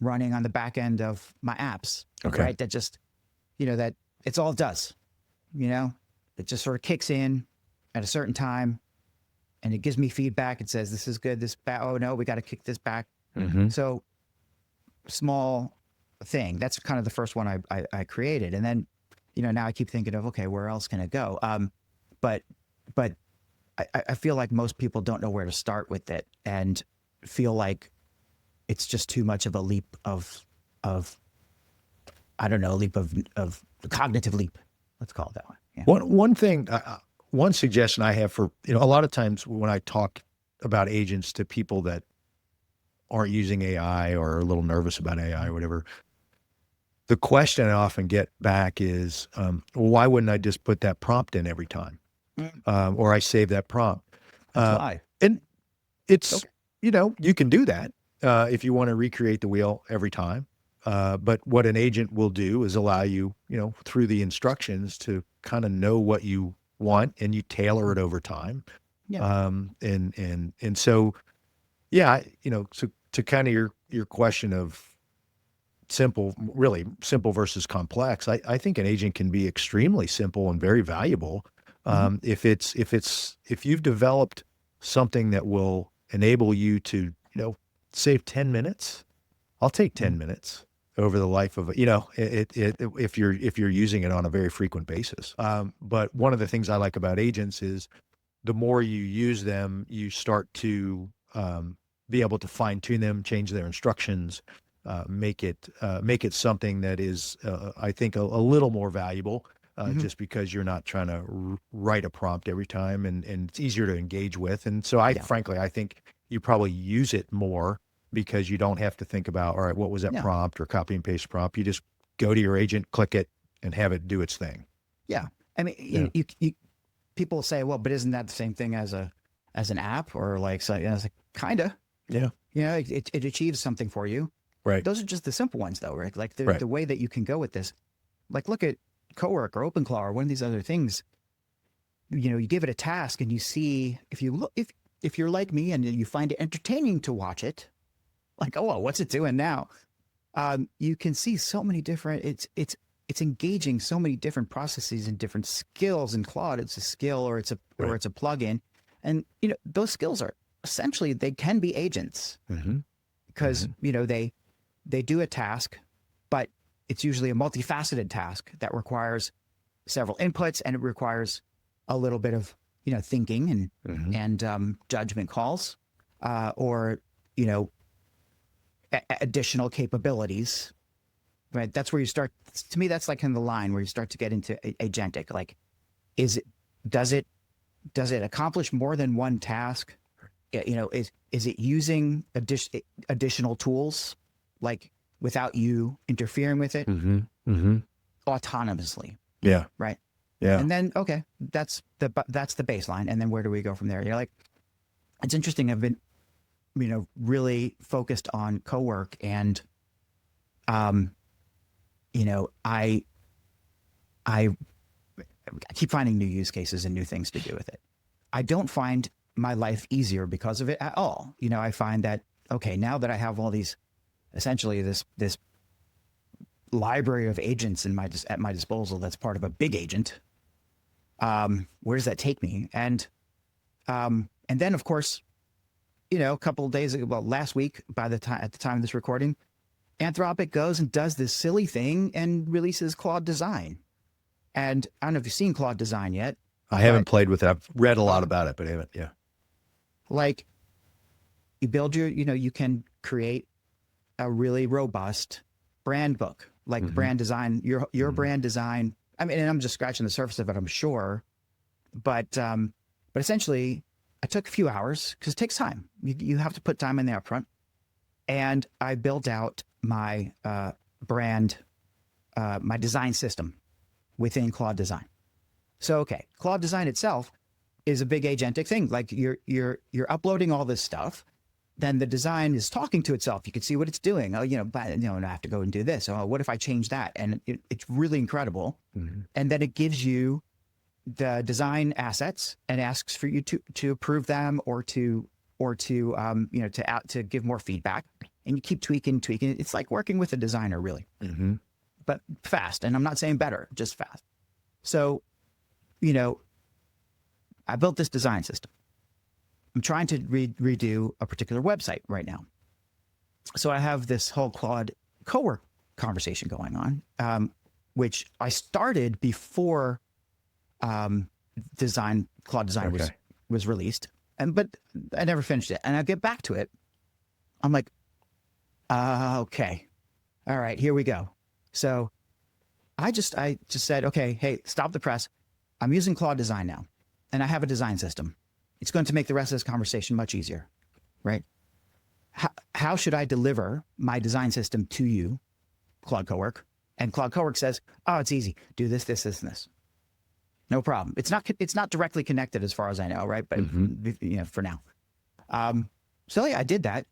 running on the back end of my apps, right? That just, that it's all it does, it just sort of kicks in at a certain time, and it gives me feedback. It says, this is good, this bad. Oh no, we got to kick this back. So small thing. That's kind of the first one I created. And then, now I keep thinking of, okay, where else can it go? But I feel like most people don't know where to start with it, and feel like it's just too much of a leap of I don't know, leap of cognitive leap. Let's call it that way. Yeah. One thing, one suggestion I have for, a lot of times when I talk about agents to people that aren't using AI or are a little nervous about AI or whatever, the question I often get back is, well, why wouldn't I just put that prompt in every time? Or I save that prompt. And it's, okay. You can do that if you want to recreate the wheel every time. But what an agent will do is allow you, through the instructions to kind of know what you want, and you tailor it over time. Yeah. And so, yeah, so to kind of your question of really simple versus complex, I think an agent can be extremely simple and very valuable. If you've developed something that will enable you to, save 10 minutes, I'll take 10 minutes over the life of if you're using it on a very frequent basis. But one of the things I like about agents is the more you use them, you start to be able to fine tune them, change their instructions, make it something that is, I think, a little more valuable, just because you're not trying to write a prompt every time, and it's easier to engage with. And so frankly, I think you probably use it more because you don't have to think about, all right, what was that prompt or copy and paste prompt? You just go to your agent, click it, and have it do its thing. Yeah. I mean, you people say, well, but isn't that the same thing as an app or like, so, it's like, kinda. Yeah. It achieves something for you. Right. Those are just the simple ones though, right? Like the way that you can go with this, like look at Cowork or OpenClaw or one of these other things. You give it a task and you see, if you're like me and you find it entertaining to watch it, like, oh, well, what's it doing now? You can see so many different, it's engaging so many different processes and different skills. In Claude, it's a skill or it's a plugin. And, those skills are essentially, they can be agents because, they do a task, but it's usually a multifaceted task that requires several inputs, and it requires a little bit of, thinking and judgment calls, or, additional capabilities, right? That's where you start. To me, that's like in the line where you start to get into agentic. Like, does it accomplish more than one task? Is it using additional tools, like without you interfering with it, autonomously? Yeah. Right. Yeah. And then, okay, that's the baseline. And then where do we go from there? You're like, it's interesting. I've been, really focused on Cowork, and, I keep finding new use cases and new things to do with it. I don't find my life easier because of it at all. I find that, okay, now that I have all these, essentially this library of agents at my disposal, that's part of a big agent. Where does that take me? And then of course, a couple of days ago, well, last week, at the time of this recording, Anthropic goes and does this silly thing and releases Claude Design. And I don't know if you've seen Claude Design yet. I haven't played with it. I've read a lot about it, but I haven't. Yeah. Like, you build you can create a really robust brand book, like brand design, your brand design. I mean, and I'm just scratching the surface of it, I'm sure. But essentially, I took a few hours because it takes time. You have to put time in there up front. And I built out my brand, my design system within Claude Design. So, okay, Claude Design itself is a big agentic thing. Like you're uploading all this stuff, then the design is talking to itself. You can see what it's doing. Oh, I have to go and do this. Oh, what if I change that? And it's really incredible. And then it gives you the design assets and asks for you to approve them or to give more feedback. And you keep tweaking. It's like working with a designer, really, but fast. And I'm not saying better, just fast. So, I built this design system. I'm trying to redo a particular website right now. So I have this whole Claude Cowork conversation going on, which I started before Claude Design was released, but I never finished it. And I get back to it. I'm like, Okay. All right, here we go. So I just said, okay, hey, stop the press. I'm using Claude Design now, and I have a design system. It's going to make the rest of this conversation much easier, right? How should I deliver my design system to you, Claude Cowork? And Claude Cowork says, oh, it's easy. Do this, this, this, and this. No problem. It's not directly connected as far as I know, right? But for now. So yeah, I did that.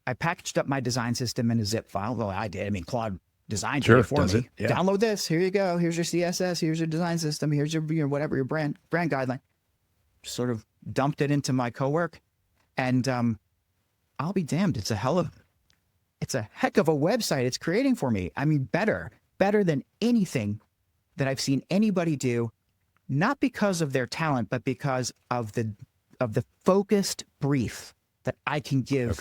I packaged up my design system in a zip file. Well, I did. I mean, Claude designed it for me. Yeah. Download this. Here you go. Here's your CSS. Here's your design system. Here's your whatever your brand guideline. Sort of dumped it into my Cowork, and I'll be damned. It's a heck of a website it's creating for me. I mean, better than anything that I've seen anybody do. Not because of their talent, but because of the focused brief that I can give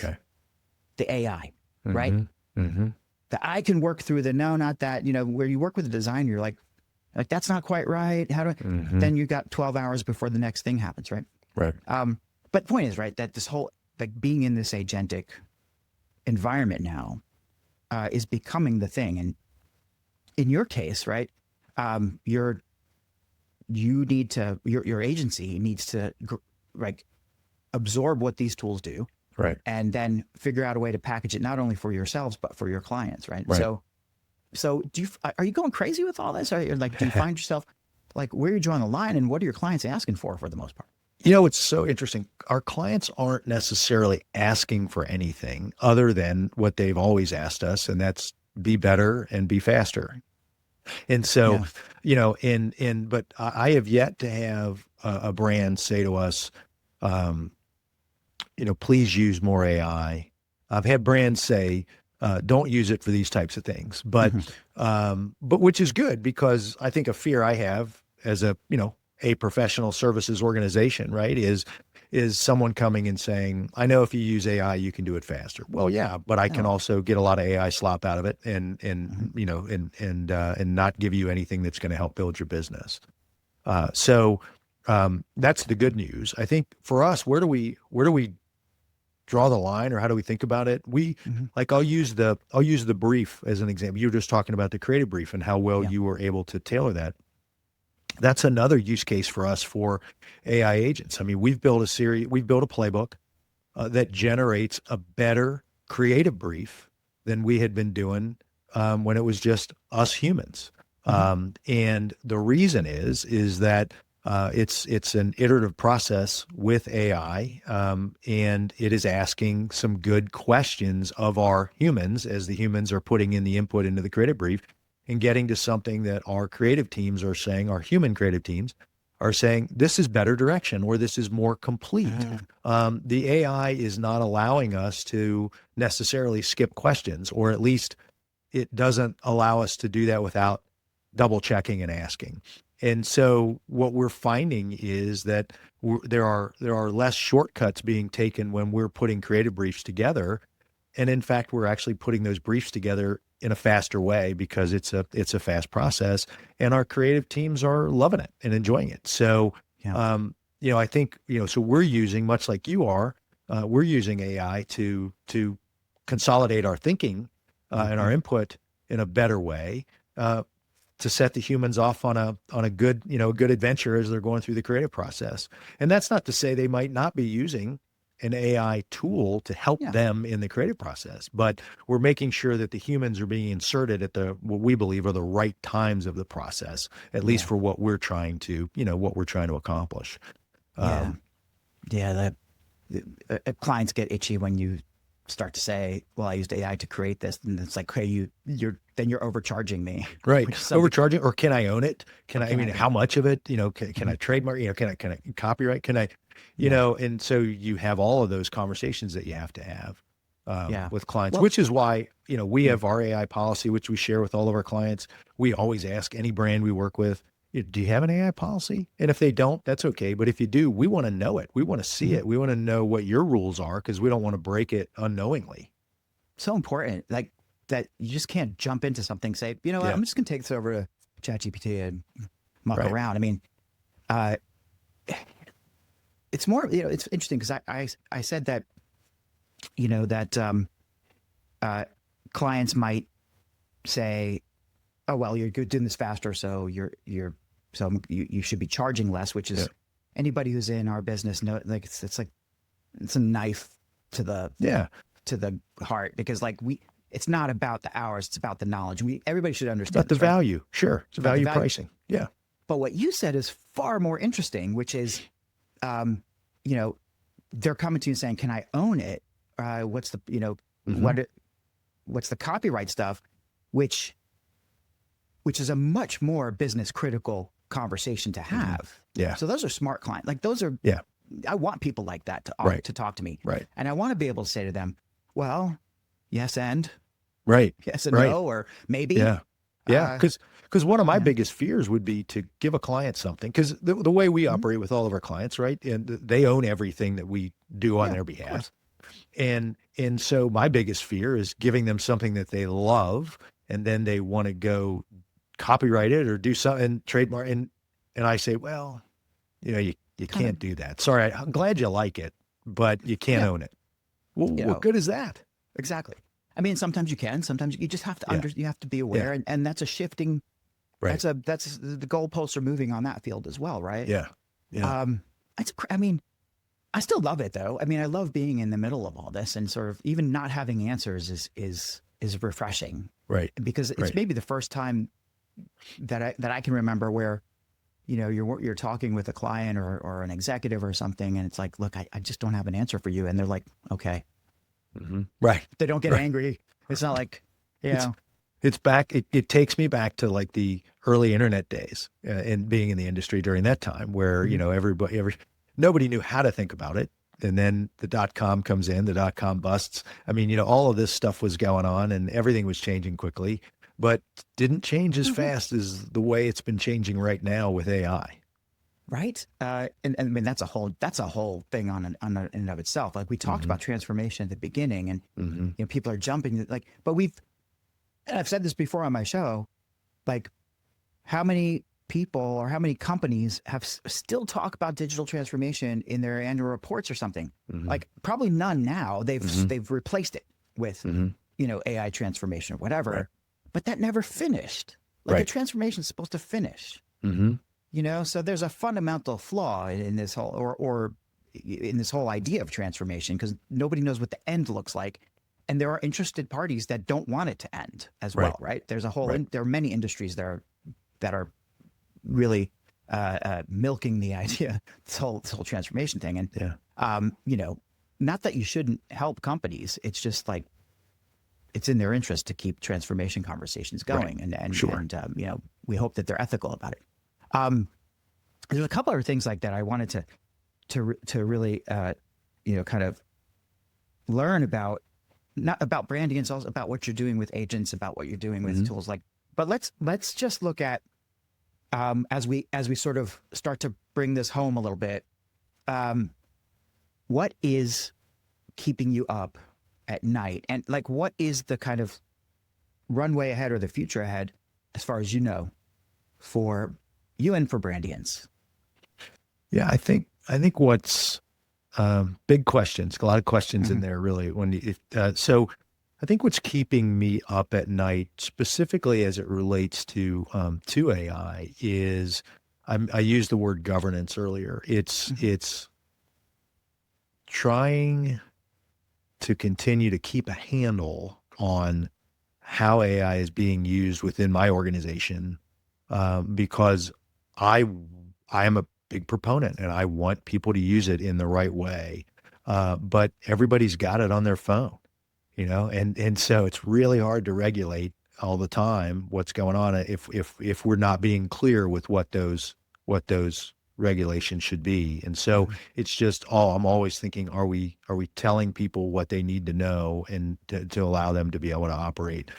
the AI, right? That I can work through not that, where you work with a designer, you're like, that's not quite right. How do I, then you got 12 hours before the next thing happens, right? Right. But the point is, right, that this whole, like being in this agentic environment now is becoming the thing. And in your case, right, your agency needs to absorb what these tools do, right, and then figure out a way to package it not only for yourselves but for your clients, right? So are you going crazy with all this? Or do you find yourself like where you're drawing the line, and what are your clients asking for the most part? It's so interesting. Our clients aren't necessarily asking for anything other than what they've always asked us, and that's be better and be faster. And so, but I have yet to have a brand say to us, please use more AI. I've had brands say, don't use it for these types of things, but which is good, because I think a fear I have as a professional services organization, right, is someone coming and saying, I know if you use AI, you can do it faster. Well, yeah, but I can also get a lot of AI slop out of it and not give you anything that's going to help build your business. So that's the good news. I think for us, where do we draw the line, or how do we think about it? I'll use the brief as an example. You were just talking about the creative brief and how well you were able to tailor that. That's another use case for us for AI agents. I mean, we've built a playbook that generates a better creative brief than we had been doing when it was just us humans. And the reason is that it's an iterative process with AI, and it is asking some good questions of our humans as the humans are putting in the input into the creative brief, and getting to something that our creative teams are saying, our human creative teams are saying, this is better direction, or this is more complete. The AI is not allowing us to necessarily skip questions, or at least it doesn't allow us to do that without double checking and asking. And so what we're finding is that there are less shortcuts being taken when we're putting creative briefs together. And in fact, we're actually putting those briefs together in a faster way, because it's a fast process, and our creative teams are loving it and enjoying it. So, I think, so we're using, much like you are, we're using AI to consolidate our thinking and our input in a better way, to set the humans off on a good adventure as they're going through the creative process. And that's not to say they might not be using an AI tool to help them in the creative process, but we're making sure that the humans are being inserted at what we believe are the right times of the process, at least for what we're trying to accomplish. Clients get itchy when you start to say, well, I used AI to create this, and it's like, hey, you're overcharging me. Right. Overcharging, or can I own it? How much of it, can I trademark, can I copyright? Can I, and so you have all of those conversations that you have to have with clients, which is why, we have our AI policy, which we share with all of our clients. We always ask any brand we work with, do you have an AI policy? And if they don't, that's okay. But if you do, we want to know it. We want to see it. We want to know what your rules are, because we don't want to break it unknowingly. So important, like that you just can't jump into something, say, I'm just going to take this over to ChatGPT and muck around. I mean, it's more, it's interesting, because I said that, clients might say, "Oh, well, you're doing this faster, so you should be charging less," which is anybody who's in our business know, like it's a knife to the heart, because like it's not about the hours, it's about the knowledge. Everybody should understand about the value. Sure, it's value pricing. Yeah. But what you said is far more interesting, which is, they're coming to you saying, "Can I own it? What's the what's the copyright stuff?" Which is a much more business critical conversation to have. Yeah. So those are smart clients. Like those are. Yeah. I want people like that to talk to me. Right. And I want to be able to say to them, "Well, yes and right, yes and no, or maybe." Yeah. Yeah. Because one of my biggest fears would be to give a client something, because the way we operate with all of our clients, right, and they own everything that we do on their behalf. And so my biggest fear is giving them something that they love, and then they want to go copyright it or do something, trademark. And I say, well, you can't do that. Sorry, I'm glad you like it, but you can't own it. Well, what good is that? Exactly. I mean, sometimes you can, sometimes you just have to you have to be aware, and that's a shifting. Right. That's the goalposts are moving on that field as well, right? Yeah. Yeah. I mean, I still love it though. I mean, I love being in the middle of all this, and sort of even not having answers is refreshing, right? Because it's maybe the first time that I can remember where, you're talking with a client or an executive or something, and it's like, "Look, I just don't have an answer for you," and they're like, "Okay." Mm-hmm. Right. They don't get angry. It's not like, it's back. It takes me back to like the early internet days and being in the industry during that time where, nobody knew how to think about it. And then the .com comes in, the .com busts. I mean, all of this stuff was going on and everything was changing quickly, but didn't change as fast as the way it's been changing right now with AI. Right. And I mean, that's a whole thing in and of itself. Like we talked about transformation at the beginning, and people are jumping but and I've said this before on my show, like how many people or how many companies still talk about digital transformation in their annual reports or something? Like probably none now. They've replaced it with, AI transformation or whatever, but that never finished. Like the transformation is supposed to finish. So there's a fundamental flaw in this whole, or in this whole idea of transformation, because nobody knows what the end looks like, and there are interested parties that don't want it to end as well, right? There's a whole, there are many industries that are really milking the idea, this whole transformation thing, and not that you shouldn't help companies. It's just like it's in their interest to keep transformation conversations going, and we hope that they're ethical about it. There's a couple other things like that I wanted to really, kind of learn about, not about Brandiance, also about what you're doing with agents, about what you're doing with tools but let's just look at, as we sort of start to bring this home a little bit, what is keeping you up at night, and like, what is the kind of runway ahead or the future ahead, as far as for you and for Brandiance? Yeah, I think what's big questions, a lot of questions in there, really. So I think what's keeping me up at night, specifically as it relates to AI, is I used the word governance earlier. It's trying to continue to keep a handle on how AI is being used within my organization, because I am a big proponent and I want people to use it in the right way. But everybody's got it on their phone, and so it's really hard to regulate all the time what's going on if we're not being clear with what those regulations should be. And so it's just I'm always thinking, are we telling people what they need to know and to allow them to be able to operate?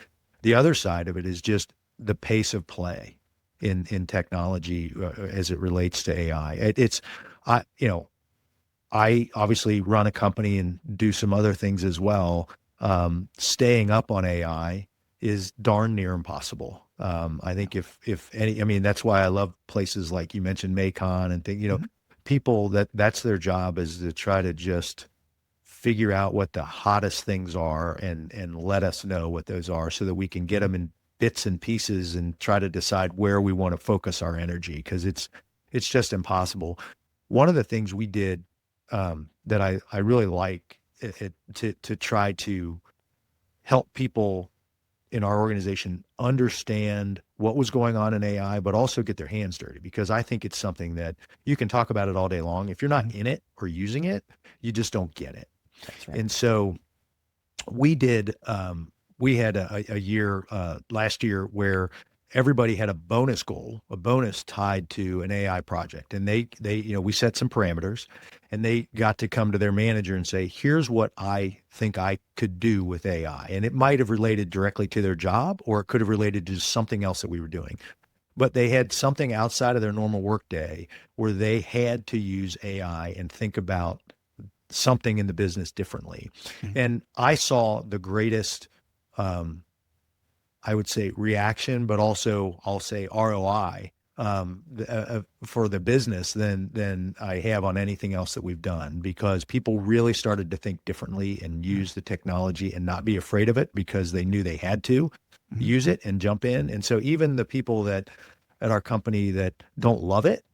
The other side of it is just the pace of play in technology as it relates to AI. I obviously run a company and do some other things as well. Staying up on AI is darn near impossible. I think if any, I mean, that's why I love places like you mentioned, Macon and things, people that's their job, is to try to just figure out what the hottest things are and let us know what those are so that we can get them in bits and pieces and try to decide where we want to focus our energy, because it's just impossible. One of the things we did that I really like to try to help people in our organization understand what was going on in AI, but also get their hands dirty, because I think it's something that you can talk about it all day long. If you're not in it or using it, you just don't get it. That's right. And so we did, we had a year last year where everybody had a bonus goal, a bonus tied to an AI project. And they, we set some parameters, and they got to come to their manager and say, here's what I think I could do with AI. And it might have related directly to their job, or it could have related to something else that we were doing. But they had something outside of their normal workday where they had to use AI and think about something in the business differently. Mm-hmm. And I saw the greatest, I would say, reaction, but also I'll say ROI for the business than I have on anything else that we've done, because people really started to think differently and use the technology and not be afraid of it, because they knew they had to use it and jump in. And so even the people that at our company that don't love it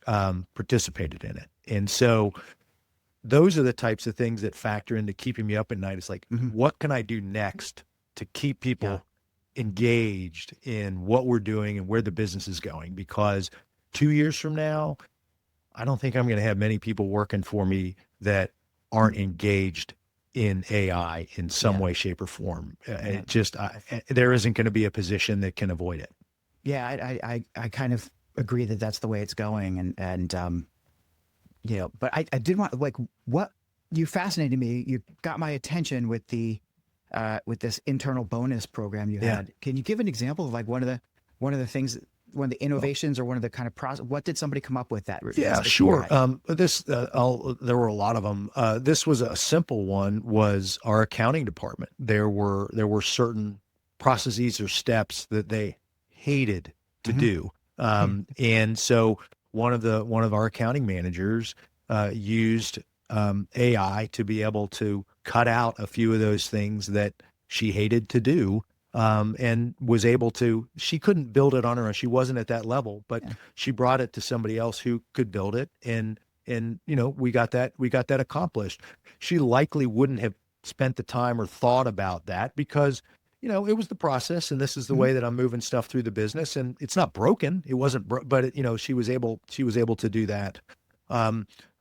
participated in it. And so those are the types of things that factor into keeping me up at night. It's like, what can I do next to keep people engaged in what we're doing and where the business is going? Because 2 years from now, I don't think I'm going to have many people working for me that aren't engaged in AI in some way, shape, or form. It just, there isn't going to be a position that can avoid it. Yeah, I kind of agree that that's the way it's going. And but I did want, like, what you fascinated me. You got my attention with with this internal bonus program you had. Can you give an example of like one of the things, one of the innovations, or one of the kind of process? What did somebody come up with that? Yeah, sure. There were a lot of them. This was a simple one. Was our accounting department. There were certain processes or steps that they hated to do, and so one of our accounting managers used AI to be able to cut out a few of those things that she hated to do, and was able to. She couldn't build it on her own. She wasn't at that level, but she brought it to somebody else who could build it, and we got that accomplished. She likely wouldn't have spent the time or thought about that, because it was the process, and this is the way that I'm moving stuff through the business, and it's not broken. It wasn't, but she was able to do that.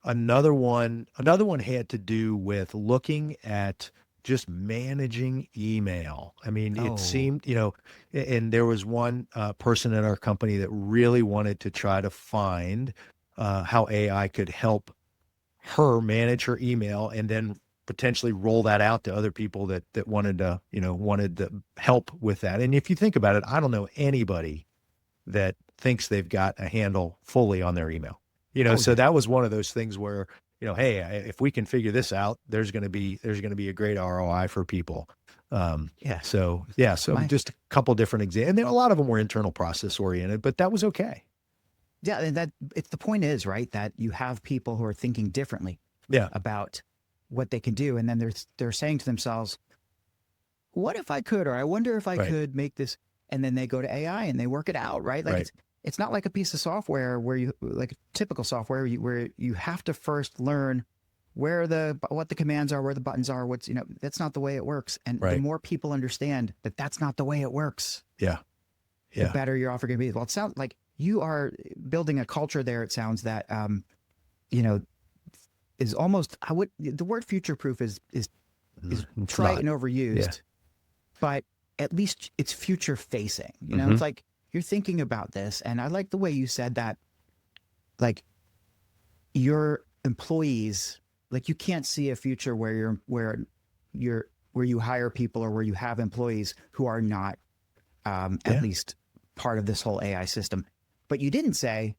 Another one had to do with looking at just managing email. I mean, it seemed, and there was one person in our company that really wanted to try to find how AI could help her manage her email, and then potentially roll that out to other people that wanted to help with that. And if you think about it, I don't know anybody that thinks they've got a handle fully on their email. So that was one of those things where, hey, if we can figure this out, there's going to be a great ROI for people. So just a couple different examples. And a lot of them were internal process oriented, but that was okay. Yeah. And it's the point is, right, that you have people who are thinking differently about what they can do. And then they're saying to themselves, what if I could, or I wonder if I could make this, and then they go to AI and they work it out, right? Like it's not like a piece of software where you, like a typical software where you have to first learn what the commands are, where the buttons are, that's not the way it works. And the more people understand that that's not the way it works, the better your offer can be. Well, it sounds like you are building a culture there. It sounds that, is almost, the word future-proof is trite and overused, but at least it's future-facing. It's like you're thinking about this, and I like the way you said that. Like your employees, like you can't see a future where you hire people, or where you have employees who are not at least part of this whole AI system. But you didn't say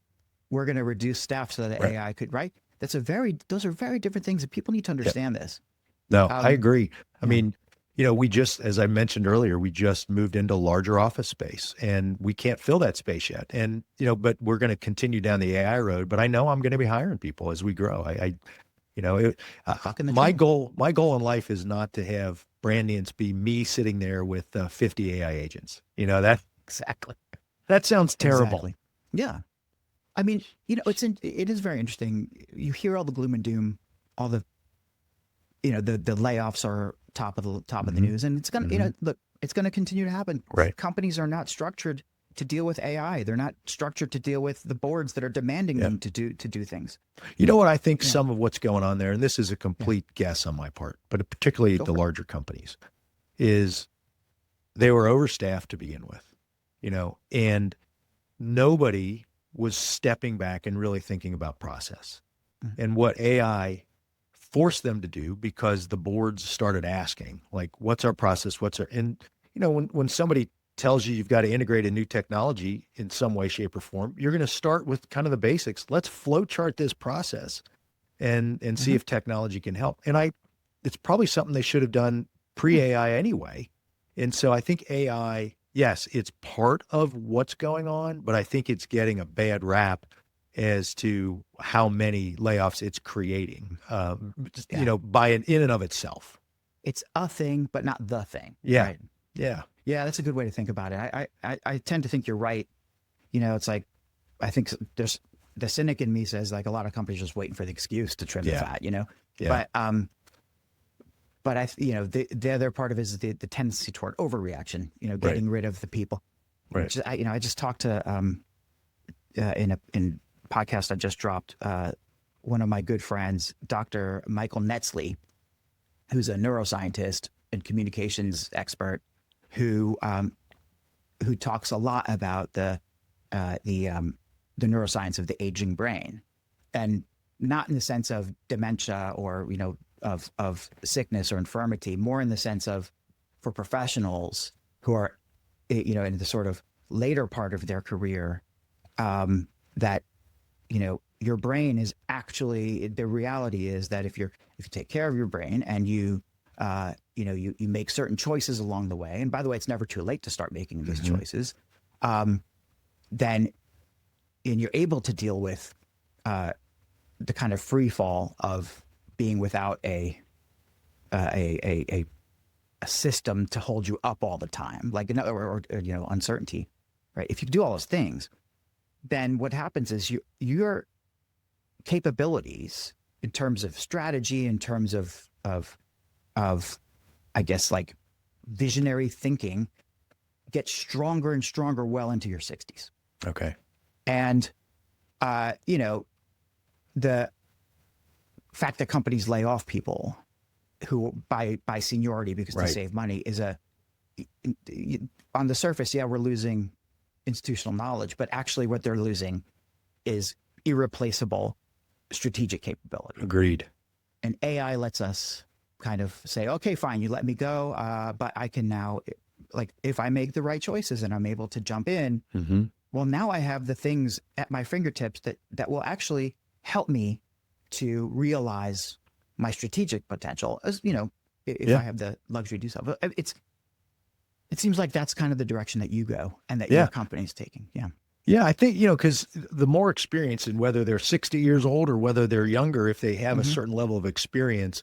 we're going to reduce staff so that AI could, right? Those are very different things, and people need to understand this. No, I agree. I mean, we just, as I mentioned earlier, we just moved into larger office space, and we can't fill that space yet. And, but we're going to continue down the AI road, but I know I'm going to be hiring people as we grow. My goal in life is not to have Brandiance be me sitting there with 50 AI agents. That Exactly. that sounds terrible. Exactly. Yeah. I mean, it is very interesting. You hear all the gloom and doom, all the, the layoffs are top of the news, and it's gonna, look, it's gonna continue to happen. Right. Companies are not structured to deal with AI. They're not structured to deal with the boards that are demanding them to do things. You know what? I think some of what's going on there, and this is a complete guess on my part, but particularly the larger companies, is they were overstaffed to begin with, and nobody was stepping back and really thinking about process. And what AI forced them to do, because the boards started asking, like, what's our process? And when somebody tells you you've got to integrate a new technology in some way, shape, or form, you're going to start with kind of the basics. Let's flowchart this process and see if technology can help. And it's probably something they should have done pre-AI anyway. And so I think AI, yes, it's part of what's going on, but I think it's getting a bad rap as to how many layoffs it's creating, in and of itself. It's a thing, but not the thing. Yeah. Right? Yeah. Yeah, that's a good way to think about it. I tend to think you're right. It's like, I think there's the cynic in me says, like, a lot of companies just waiting for the excuse to trim the fat, Yeah. But the other part of it is the tendency toward overreaction, getting rid of the people. Right. I just talked to, in a podcast I just dropped, one of my good friends, Dr. Michael Nestle, who's a neuroscientist and communications expert, who talks a lot about the neuroscience of the aging brain, and not in the sense of dementia or of sickness or infirmity, more in the sense of, for professionals who are in the sort of later part of their career, that your brain is actually, the reality is that if you take care of your brain and you make certain choices along the way, and by the way, it's never too late to start making these choices, then you're able to deal with the kind of free fall of being without a system to hold you up all the time, like or uncertainty, right? If you do all those things, then what happens is your capabilities in terms of strategy, in terms of I guess, like, visionary thinking, get stronger and stronger well into your 60s. Okay. And the fact that companies lay off people who by seniority because they save money is on the surface, we're losing institutional knowledge, but actually what they're losing is irreplaceable strategic capability. Agreed. And AI lets us kind of say, okay, fine, you let me go, but I can now, like, if I make the right choices and I'm able to jump in, well, now I have the things at my fingertips that will actually help me to realize my strategic potential, as if I have the luxury to do so. But it seems like that's kind of the direction that you go and that your company's taking. Yeah. Yeah, I think, because the more experience, and whether they're 60 years old or whether they're younger, if they have a certain level of experience,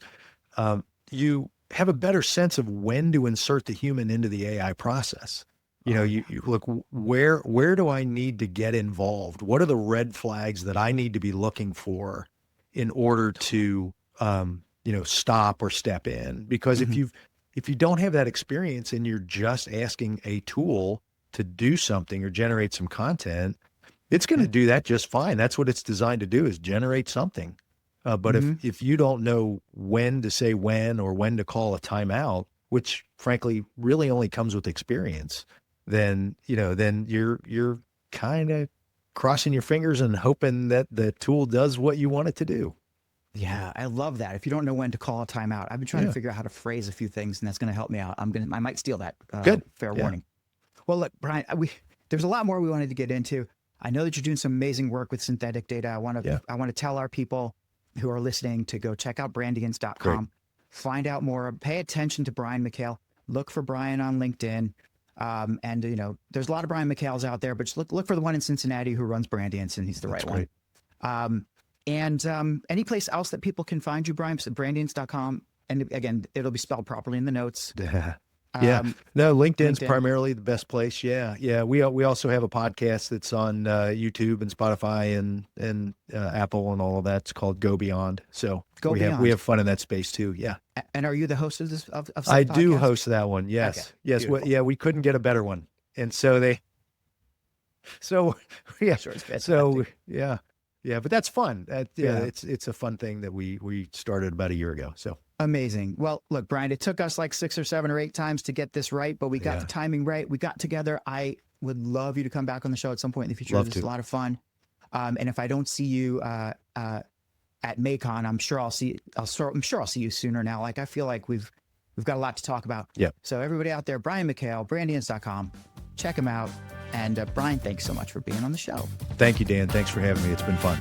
you have a better sense of when to insert the human into the AI process. You look, where do I need to get involved? What are the red flags that I need to be looking for in order to, stop or step in? Because if you don't have that experience and you're just asking a tool to do something or generate some content, it's going to do that just fine. That's what it's designed to do, is generate something. But if you don't know when to say when, or when to call a timeout, which frankly really only comes with experience, then you're kind of crossing your fingers and hoping that the tool does what you want it to do. Yeah, I love that. If you don't know when to call a timeout, I've been trying to figure out how to phrase a few things, and that's going to help me out. I might steal that. Good. Fair warning. Well, look, Brian, there's a lot more we wanted to get into. I know that you're doing some amazing work with synthetic data. I want to tell our people who are listening to go check out Brandiance.com, find out more, pay attention to Brian McHale, look for Brian on LinkedIn. And there's a lot of Brian McHales out there, but just look for the one in Cincinnati who runs Brandiance, and he's the right one. And any place else that people can find you, Brian, so brandience.com. And again, it'll be spelled properly in the notes. Yeah. No, LinkedIn's primarily the best place. Yeah. Yeah. We also have a podcast that's on YouTube and Spotify and Apple and all of that. It's called Go Beyond. So we have fun in that space too. Yeah. And are you the host of this? Of I podcast? do host that one. Yes. Okay. Yes. Well, we couldn't get a better one. And so yeah. Sure, it's Yeah. Yeah. But that's fun. It's a fun thing that we started about a year ago. So. Amazing. Well, look, Brian, it took us like 6 or 7 or 8 times to get this right, but we got the timing right. We got together. I would love you to come back on the show at some point in the future. This is a lot of fun. And if I don't see you at Maycon, I'm sure I'll see you sooner now. Like, I feel like we've got a lot to talk about. Yeah. So everybody out there, Brian McHale, Brandiance.com, check him out. And Brian, thanks so much for being on the show. Thank you, Dan. Thanks for having me. It's been fun.